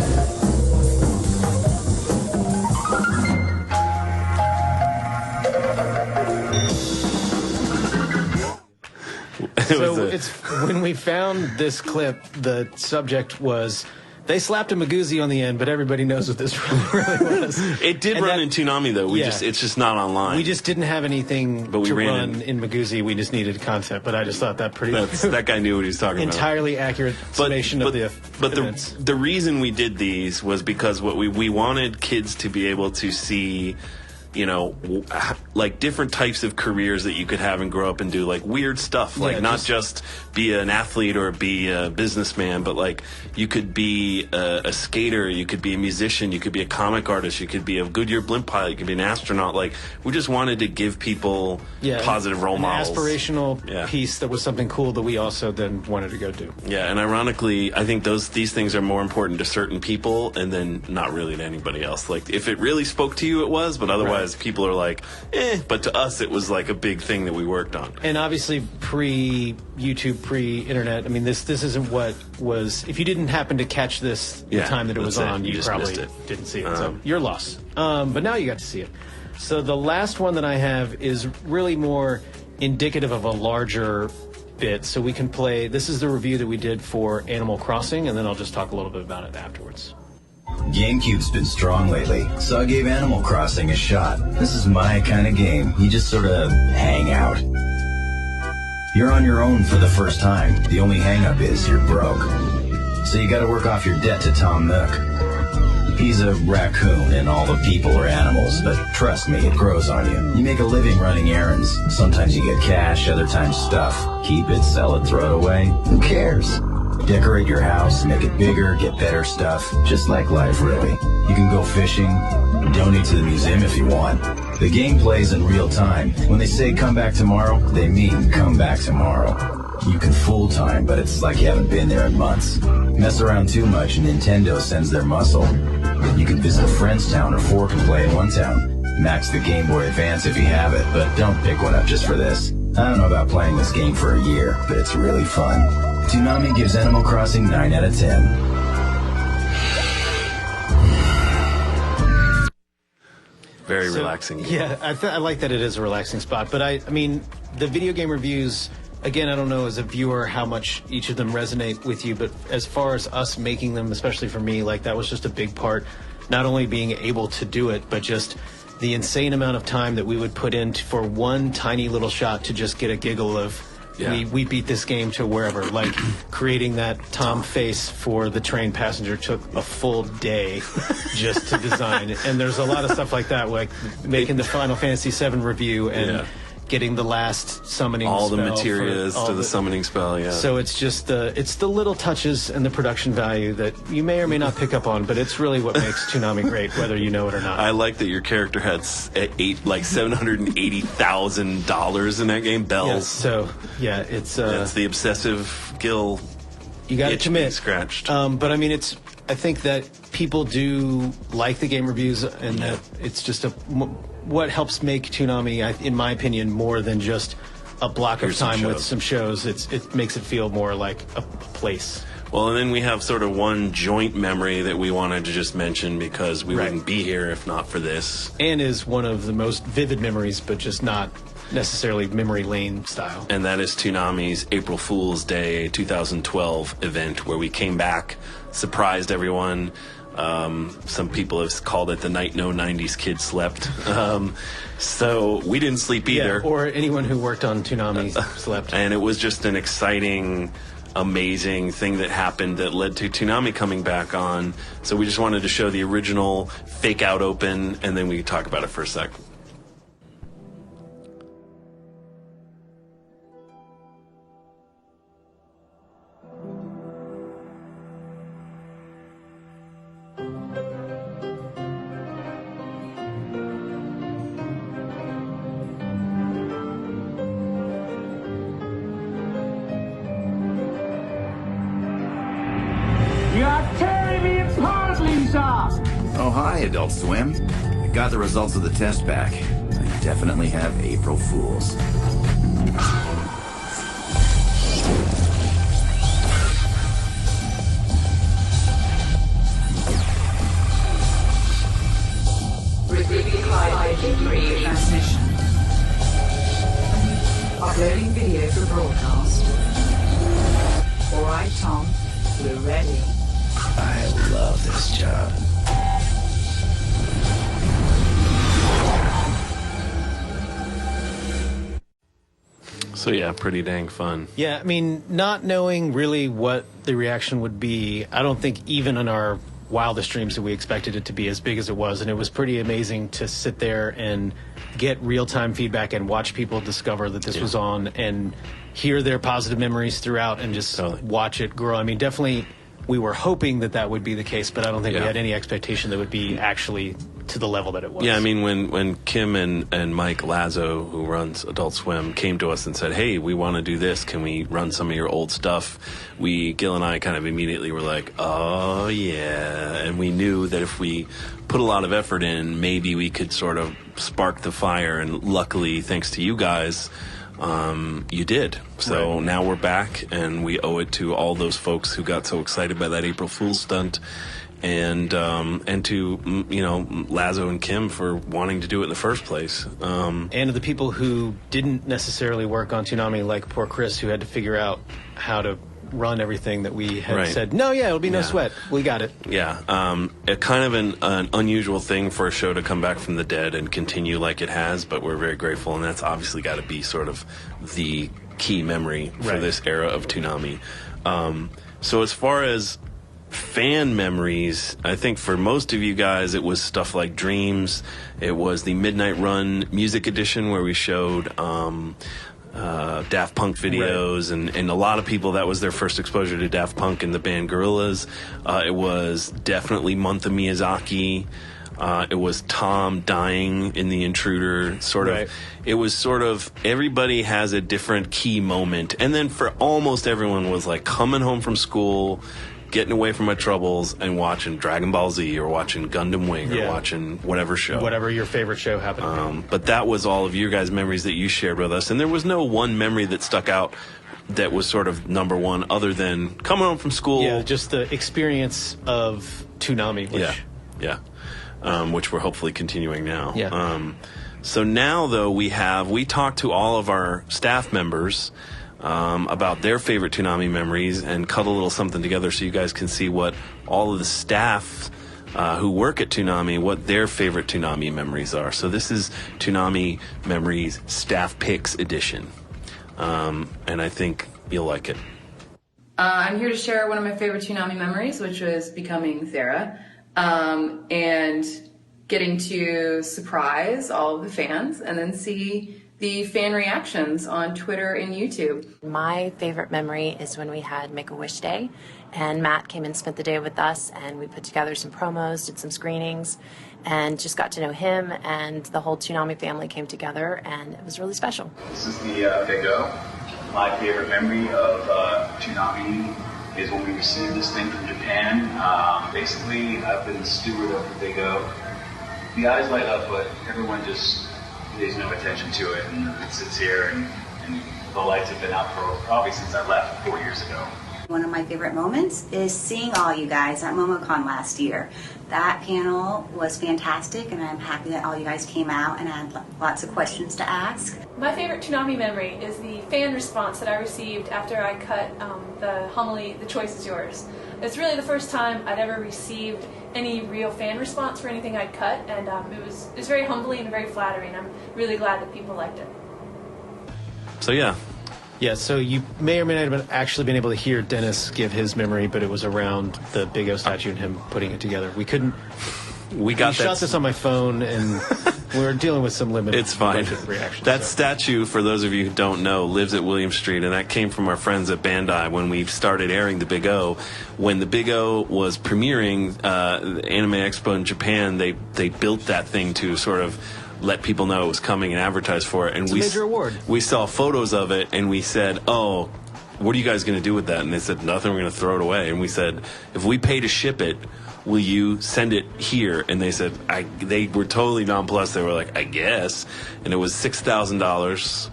So it's when we found this clip, the subject was they slapped a Magoozy on the end, but everybody knows what this really was. It did run in Toonami though. It's just not online. We just didn't have anything to run in Magoozy. We just needed content. But I just thought that that guy knew what he was talking about. Entirely accurate summation of the events. The reason we did these was because we wanted kids to be able to see, you know, like different types of careers that you could have and grow up and do, like weird stuff, like not just be an athlete or be a businessman, but like you could be a skater, you could be a musician, you could be a comic artist, you could be a Goodyear blimp pilot, you could be an astronaut. Like we just wanted to give people positive role models. An aspirational piece that was something cool that we also then wanted to go do. Yeah, and ironically, I think these things are more important to certain people and then not really to anybody else. Like if it really spoke to you, it was, but otherwise people are like, but to us it was like a big thing that we worked on. And obviously pre-YouTube, pre-internet, I mean, this isn't what was, if you didn't happen to catch this the time that it was on, you probably didn't see it. So your loss. But now you got to see it. So the last one that I have is really more indicative of a larger bit. So we can play, this is the review that we did for Animal Crossing, and then I'll just talk a little bit about it afterwards. GameCube's been strong lately, so I gave Animal Crossing a shot. This is my kind of game. You just sort of hang out. You're on your own for the first time. The only hang-up is you're broke. So you gotta work off your debt to Tom Nook. He's a raccoon and all the people are animals, but trust me, it grows on you. You make a living running errands. Sometimes you get cash, other times stuff. Keep it, sell it, throw it away. Who cares? Decorate your house, make it bigger, get better stuff. Just like life, really. You can go fishing, donate to the museum if you want. The game plays in real time. When they say come back tomorrow, they mean come back tomorrow. You can fool time, but it's like you haven't been there in months. Mess around too much and Nintendo sends their muscle. You can visit a friend's town or fork and play in one town. Max the Game Boy Advance if you have it, but don't pick one up just for this. I don't know about playing this game for a year, but it's really fun. Toonami gives Animal Crossing 9 out of 10. Very relaxing game. Yeah, I like that it is a relaxing spot. But I mean, the video game reviews, again, I don't know as a viewer how much each of them resonate with you, but as far as us making them, especially for me, like that was just a big part, not only being able to do it, but just the insane amount of time that we would put in for one tiny little shot to just get a giggle of, we beat this game to wherever. Like creating that Tom face for the train passenger took a full day just to design. And there's a lot of stuff like that, like making the Final Fantasy VII review and getting the last summoning all spell. The materials to the summoning spell, So it's just the little touches and the production value that you may or may not pick up on, but it's really what makes Toonami great, whether you know it or not. I like that your character had $780,000 in that game, bells. Yes, so it's the obsessive Gil. You got to commit. Scratched. But I mean, I think that people do like the game reviews, and that it's just what helps make Toonami, in my opinion, more than just a block of time with some shows. It makes it feel more like a place. Well, and then we have sort of one joint memory that we wanted to just mention because we wouldn't be here if not for this. And is one of the most vivid memories, but just not necessarily memory lane style. And that is Toonami's April Fool's Day 2012 event where we came back, surprised everyone. Some people have called it the night no 90s kid slept. So we didn't sleep either. Yeah, or anyone who worked on Toonami slept. And it was just an exciting, amazing thing that happened that led to Toonami coming back on. So we just wanted to show the original fake out open, and then we could talk about it for a sec. hi, Adult Swim. I got the results of the test back. I definitely have April Fools. Receiving live Ep.4 transmission. Uploading video for broadcast. Alright, Tom. We're ready. I love this job. So yeah, pretty dang fun. Yeah, I mean, not knowing really what the reaction would be, I don't think even in our wildest dreams that we expected it to be as big as it was. And it was pretty amazing to sit there and get real-time feedback and watch people discover that this was on and hear their positive memories throughout and just watch it grow. I mean, definitely we were hoping that that would be the case, but I don't think we had any expectation that it would be actually to the level that it was. Yeah, I mean, when Kim and Mike Lazo, who runs Adult Swim, came to us and said, hey, we want to do this. Can we run some of your old stuff? Gil and I kind of immediately were like, oh, yeah. And we knew that if we put a lot of effort in, maybe we could sort of spark the fire. And luckily, thanks to you guys, you did. So now we're back, and we owe it to all those folks who got so excited by that April Fool's stunt. And to, you know, Lazo and Kim for wanting to do it in the first place. And to the people who didn't necessarily work on Toonami, like poor Chris, who had to figure out how to run everything that we had said, no, it'll be no sweat. We got it. Yeah. A kind of an unusual thing for a show to come back from the dead and continue like it has, but we're very grateful, and that's obviously got to be sort of the key memory for this era of Toonami. So as far as fan memories, I think for most of you guys it was stuff like Dreams. It was the Midnight Run Music Edition where we showed Daft Punk videos, and a lot of people, that was their first exposure to Daft Punk and the band Gorillaz. It was definitely Month of Miyazaki. It was Tom dying in The Intruder. It was sort of, everybody has a different key moment. And then for almost everyone was like coming home from school, getting away from my troubles, and watching Dragon Ball Z or watching Gundam Wing or watching whatever show. Whatever your favorite show happened to be. But that was all of your guys' memories that you shared with us. And there was no one memory that stuck out that was sort of number one other than coming home from school. Yeah, just the experience of Toonami. Which we're hopefully continuing now. Yeah. So now, though, we talked to all of our staff members about their favorite Toonami memories and cut a little something together so you guys can see what all of the staff who work at Toonami, what their favorite Toonami memories are. So this is Toonami Memories Staff Picks Edition. And I think you'll like it. I'm here to share one of my favorite Toonami memories, which was becoming Sarah, and getting to surprise all of the fans and then see the fan reactions on Twitter and YouTube. My favorite memory is when we had Make-A-Wish Day, and Matt came and spent the day with us, and we put together some promos, did some screenings, and just got to know him, and the whole Toonami family came together, and it was really special. This is the Big O. My favorite memory of Toonami is when we received this thing from Japan. Basically, I've been the steward of the Big O. The eyes light up, but everyone just pays no attention to it, and it sits here, and the lights have been out for probably since I left 4 years ago. One of my favorite moments is seeing all you guys at MomoCon last year. That panel was fantastic, and I'm happy that all you guys came out and had lots of questions to ask. My favorite Toonami memory is the fan response that I received after I cut the homily, The Choice Is Yours. It's really the first time I'd ever received any real fan response for anything I'd cut, and it was very humbling and very flattering. I'm really glad that people liked it. So yeah, so you may or may not have actually been able to hear Dennis give his memory, but it was around the Big O statue and him putting it together. We shot this on my phone, and we're dealing with some limited reactions. That statue, for those of you who don't know, lives at William Street, and that came from our friends at Bandai when we started airing the Big O. When the Big O was premiering the Anime Expo in Japan, they built that thing to sort of let people know it was coming and advertise for it. And it's a major award. We saw photos of it, and we said, oh, what are you guys going to do with that? And they said, nothing, we're going to throw it away. And we said, if we pay to ship it, will you send it here? And they said, they were totally nonplussed. They were like, I guess. And it was $6,000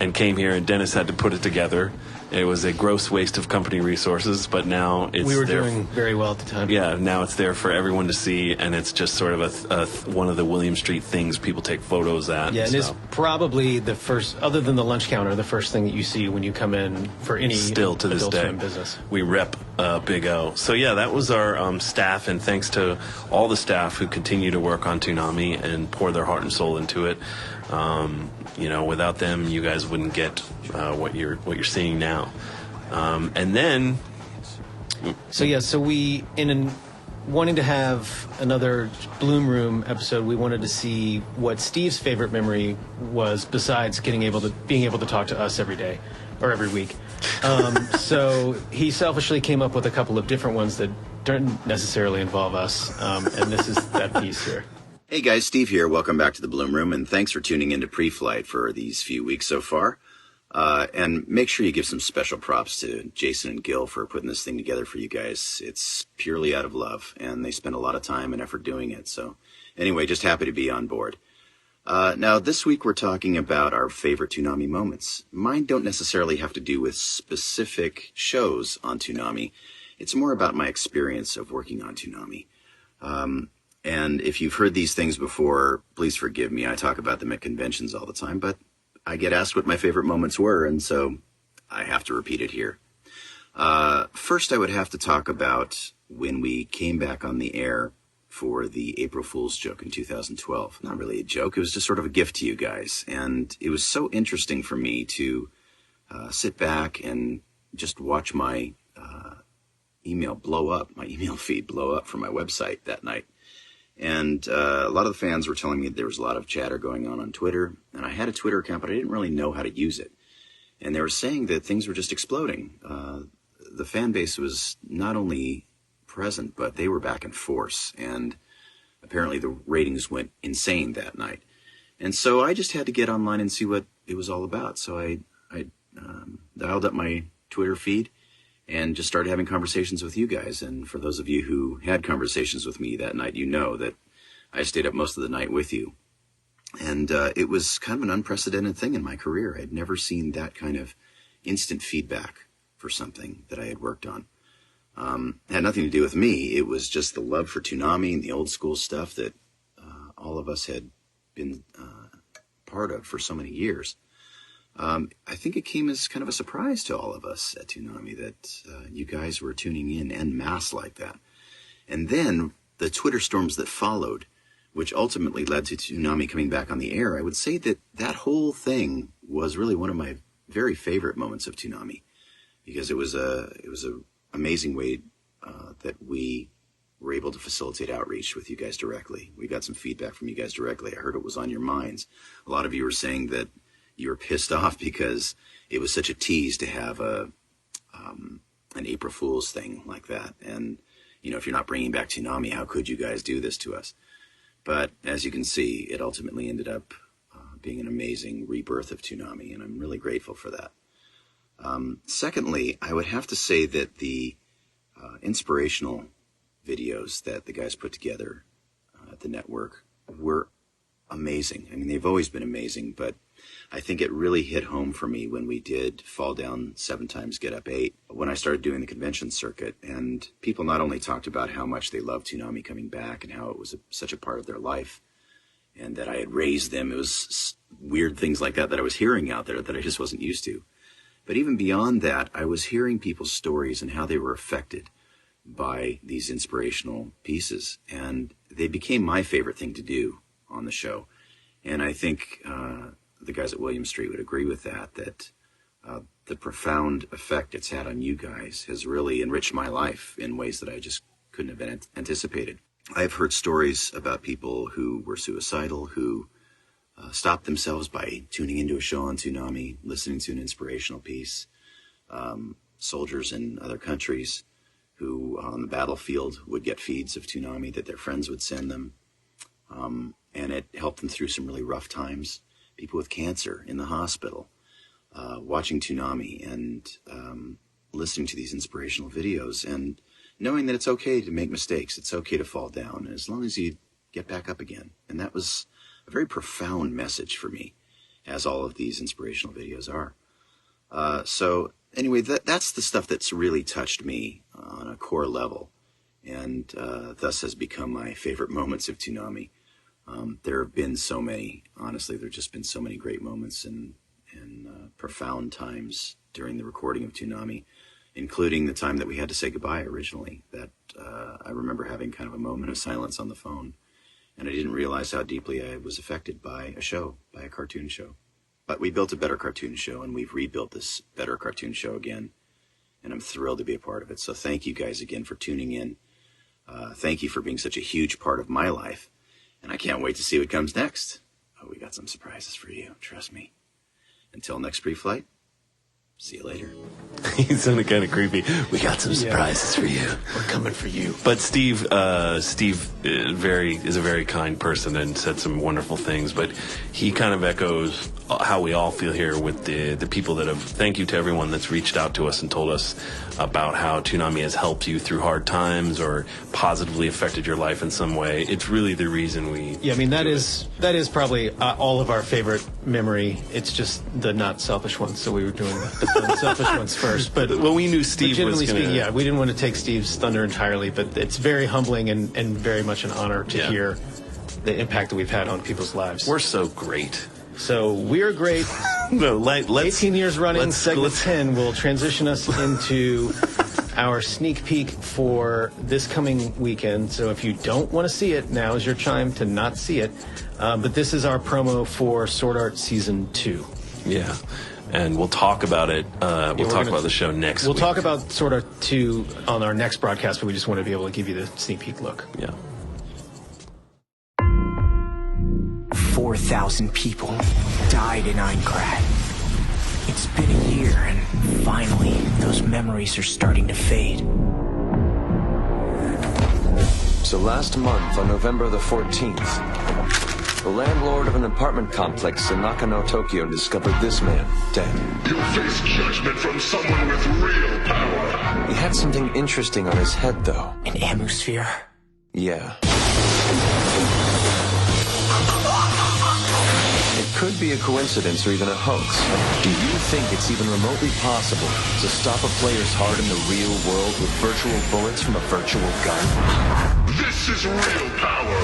and came here, and Dennis had to put it together. It was a gross waste of company resources, but now it's we were doing very well at the time. Yeah, now it's there for everyone to see, and it's just sort of one of the William Street things people take photos at. Yeah, and it's probably the first, other than the lunch counter, the first thing that you see when you come in for any still to this Adult day Swim business. We rep Big O. So yeah, that was our staff, and thanks to all the staff who continue to work on Toonami and pour their heart and soul into it. Without them, you guys wouldn't get what you're seeing now. And then, so we wanting to have another Bloom Room episode, we wanted to see what Steve's favorite memory was besides being able to talk to us every day or every week. So he selfishly came up with a couple of different ones that don't necessarily involve us, and this is that piece here. Hey guys, Steve here. Welcome back to the Bloom Room, and thanks for tuning into Pre-Flight for these few weeks so far. And make sure you give some special props to Jason and Gil for putting this thing together for you guys. It's purely out of love, and they spend a lot of time and effort doing it. So anyway, just happy to be on board. Now, this week we're talking about our favorite Toonami moments. Mine don't necessarily have to do with specific shows on Toonami. It's more about my experience of working on Toonami. And if you've heard these things before, please forgive me. I talk about them at conventions all the time, but I get asked what my favorite moments were, and so I have to repeat it here. First, I would have to talk about when we came back on the air for the April Fool's joke in 2012. Not really a joke. It was just sort of a gift to you guys. And it was so interesting for me to sit back and just watch my email feed blow up from my website that night. And a lot of the fans were telling me there was a lot of chatter going on Twitter. And I had a Twitter account, but I didn't really know how to use it. And they were saying that things were just exploding. The fan base was not only present, but they were back in force. And apparently the ratings went insane that night. And so I just had to get online and see what it was all about. So I dialed up my Twitter feed and just started having conversations with you guys. And for those of you who had conversations with me that night, you know that I stayed up most of the night with you. And it was kind of an unprecedented thing in my career. I'd never seen that kind of instant feedback for something that I had worked on. It had nothing to do with me. It was just the love for Toonami and the old school stuff that all of us had been part of for so many years. I think it came as kind of a surprise to all of us at Toonami that you guys were tuning in en masse like that. And then the Twitter storms that followed, which ultimately led to Toonami coming back on the air, I would say that that whole thing was really one of my very favorite moments of Toonami, because it was a amazing way that we were able to facilitate outreach with you guys directly. We got some feedback from you guys directly. I heard it was on your minds. A lot of you were saying that you were pissed off because it was such a tease to have an April Fool's thing like that. And, you know, if you're not bringing back Toonami, how could you guys do this to us? But as you can see, it ultimately ended up being an amazing rebirth of Toonami, and I'm really grateful for that. Secondly, I would have to say that the inspirational videos that the guys put together at the network were amazing. I mean, they've always been amazing, but I think it really hit home for me when we did Fall Down 7 Times, Get Up 8, when I started doing the convention circuit. And people not only talked about how much they loved Toonami coming back and how it was such a part of their life and that I had raised them. It was weird things like that I was hearing out there that I just wasn't used to. But even beyond that, I was hearing people's stories and how they were affected by these inspirational pieces. And they became my favorite thing to do on the show. And I think the guys at William Street would agree with that the profound effect it's had on you guys has really enriched my life in ways that I just couldn't have anticipated. I've heard stories about people who were suicidal, who stopped themselves by tuning into a show on Toonami, listening to an inspirational piece. Soldiers in other countries who on the battlefield would get feeds of Toonami that their friends would send them. And it helped them through some really rough times. People with cancer in the hospital. watching Toonami and listening to these inspirational videos and knowing that it's okay to make mistakes. It's okay to fall down as long as you get back up again. And that was a very profound message for me, as all of these inspirational videos are. So anyway, that's the stuff that's really touched me on a core level, and thus has become my favorite moments of Toonami. There have been so many, honestly, there have just been so many great moments and profound times during the recording of Toonami, including the time that we had to say goodbye originally, that I remember having kind of a moment of silence on the phone, and I didn't realize how deeply I was affected by a show, by a cartoon show. But we built a better cartoon show, and we've rebuilt this better cartoon show again, and I'm thrilled to be a part of it. So thank you guys again for tuning in. Thank you for being such a huge part of my life, and I can't wait to see what comes next. Oh, we got some surprises for you, trust me. Until next pre-flight, see you later. He sounded kind of creepy. We got some surprises for you. We're coming for you. But Steve is a very kind person and said some wonderful things. But he kind of echoes how we all feel here with the people that have. Thank you to everyone that's reached out to us and told us about how Toonami has helped you through hard times or positively affected your life in some way. It's really the reason we. Yeah, I mean that is probably all of our favorite memory. It's just the not selfish ones. So we were doing the unselfish ones first. But well, we knew Steve was going to. Yeah, we didn't want to take Steve's thunder entirely, but it's very humbling and very much an honor to hear the impact that we've had on people's lives. We're so great. So we're great. No, 18 years running, segment 10 will transition us into our sneak peek for this coming weekend. So if you don't want to see it, now is your time to not see it. But this is our promo for Sword Art Season 2. Yeah. And we'll talk about it. We'll talk about the show next week. We'll talk about Sword Art 2 on our next broadcast, but we just want to be able to give you the sneak peek look. Yeah. 4,000 people died in Aincrad. It's been a year, and finally, those memories are starting to fade. So last month, on November the 14th, the landlord of an apartment complex in Nakano, Tokyo, discovered this man dead. You face judgment from someone with real power. He had something interesting on his head, though. An Amusphere? Yeah. It could be a coincidence or even a hoax. Do you think it's even remotely possible to stop a player's heart in the real world with virtual bullets from a virtual gun? This is real power.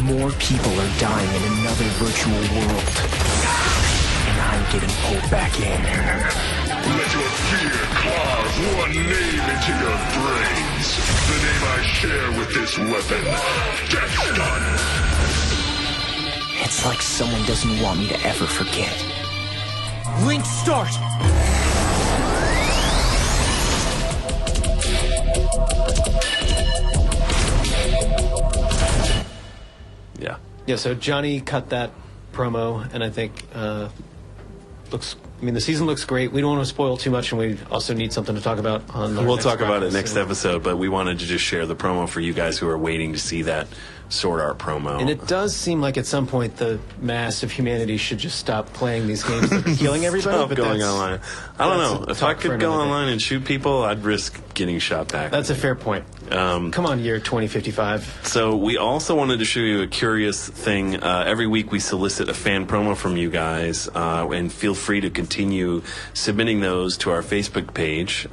More people are dying in another virtual world. And I'm getting pulled back in. Let your fear carve one name into your brains. The name I share with this weapon. Death Gun. It's like someone doesn't want me to ever forget. Link start! Yeah. Yeah, so Johnny cut that promo, and I think the season looks great. We don't want to spoil too much, and we also need something to talk about on the We'll talk about it next episode, but we wanted to just share the promo for you guys who are waiting to see that Sword Art promo. And it does seem like at some point the mass of humanity should just stop playing these games that are killing everybody. Stop but going online. I don't know. If I could go online and shoot people, I'd risk getting shot back. That's a fair point. Come on, year 2055. So we also wanted to show you a curious thing. Every week we solicit a fan promo from you guys, and feel free to continue submitting those to our Facebook page.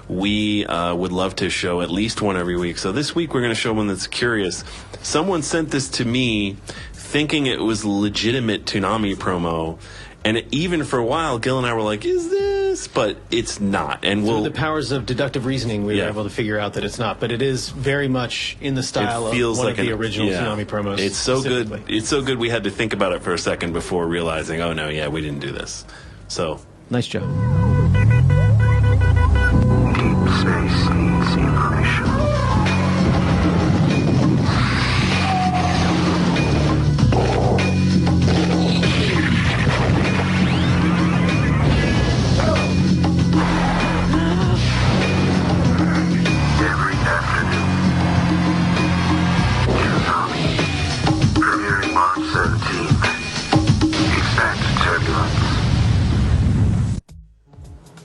We would love to show at least one every week. So this week we're going to show one that's curious. Someone sent this to me thinking it was legitimate Toonami promo. And even for a while, Gil and I were like, is this? But it's not. And through the powers of deductive reasoning, we were able to figure out that it's not. But it is very much in the style of one of the original Toonami promos. It's so good. It's so good we had to think about it for a second before realizing, oh, no, we didn't do this. So. Nice job. Deep space needs information. Every afternoon, Toonami, premiering March 17th. Expect turbulence.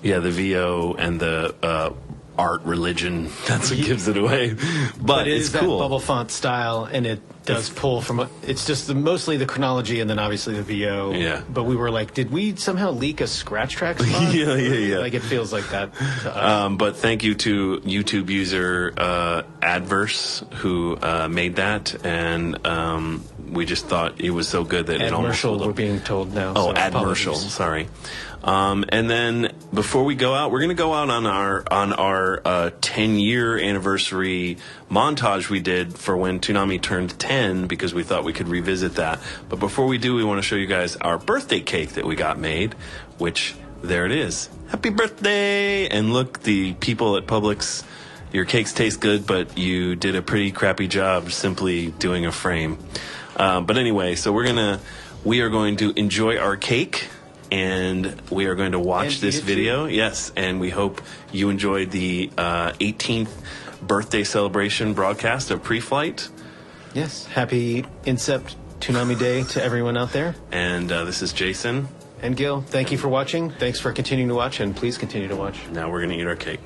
Yeah, the VO and the art religion, that's what gives it away. But it it's is that cool. bubble font style, and it does pull from. It's just mostly the chronology, and then obviously the VO. Yeah. But we were like, did we somehow leak a scratch track spot? Yeah. Like it feels like that. To us. But thank you to YouTube user Adverse who made that, and we just thought it was so good that it almost Admercial, we're being told now. Oh, so Admercial, apologies. sorry. And then before we go out, we're going to go out on our 10-year anniversary montage we did for when Toonami turned 10, because we thought we could revisit that. But before we do, we want to show you guys our birthday cake that we got made, which there it is. Happy birthday! And look, the people at Publix, your cakes taste good, but you did a pretty crappy job simply doing a frame. But anyway, so we are going to enjoy our cake. And we are going to watch this video. Yes, and we hope you enjoyed the 18th birthday celebration broadcast of Pre-Flight. Yes, happy Incept Toonami Day to everyone out there. And this is Jason. And Gil, thank you for watching. Thanks for continuing to watch, and please continue to watch. Now we're going to eat our cake.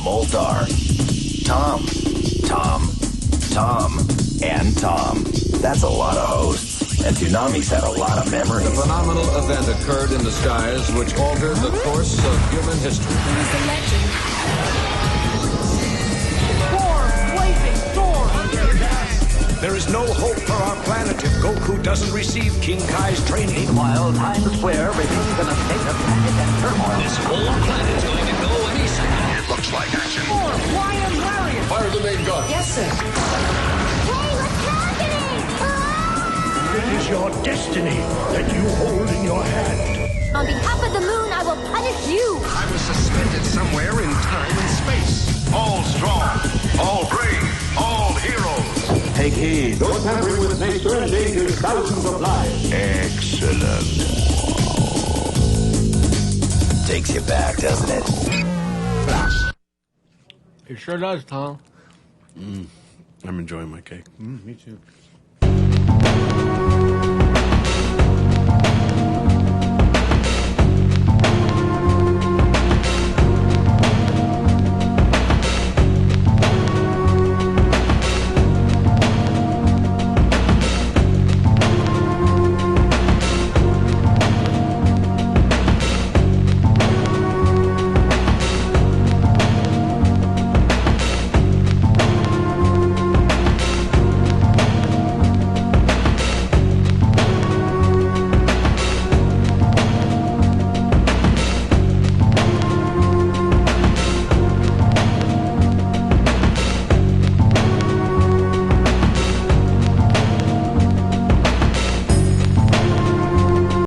Moltar, Tom, and Tom. That's a lot of hosts. And Toonami's had a lot of memories. A phenomenal event occurred in the skies which altered the course of human history. It was the legend. There is no hope for our planet if Goku doesn't receive King Kai's training. Meanwhile, Times Square remains in a state of panic and turmoil. This whole planet's going to go any second. It looks like action. Lion Lariat! Fire the main gun. Yes, sir. Hey, what's happening? It is your destiny that you hold in your hand. On behalf of the moon, I will punish you. I was suspended somewhere in time and space. All strong, all brave, all heroes. Take heed. Don't tamper with nature and endanger thousands of lives. Excellent. Takes you back, doesn't it? It sure does, Tom. I'm enjoying my cake. Me too.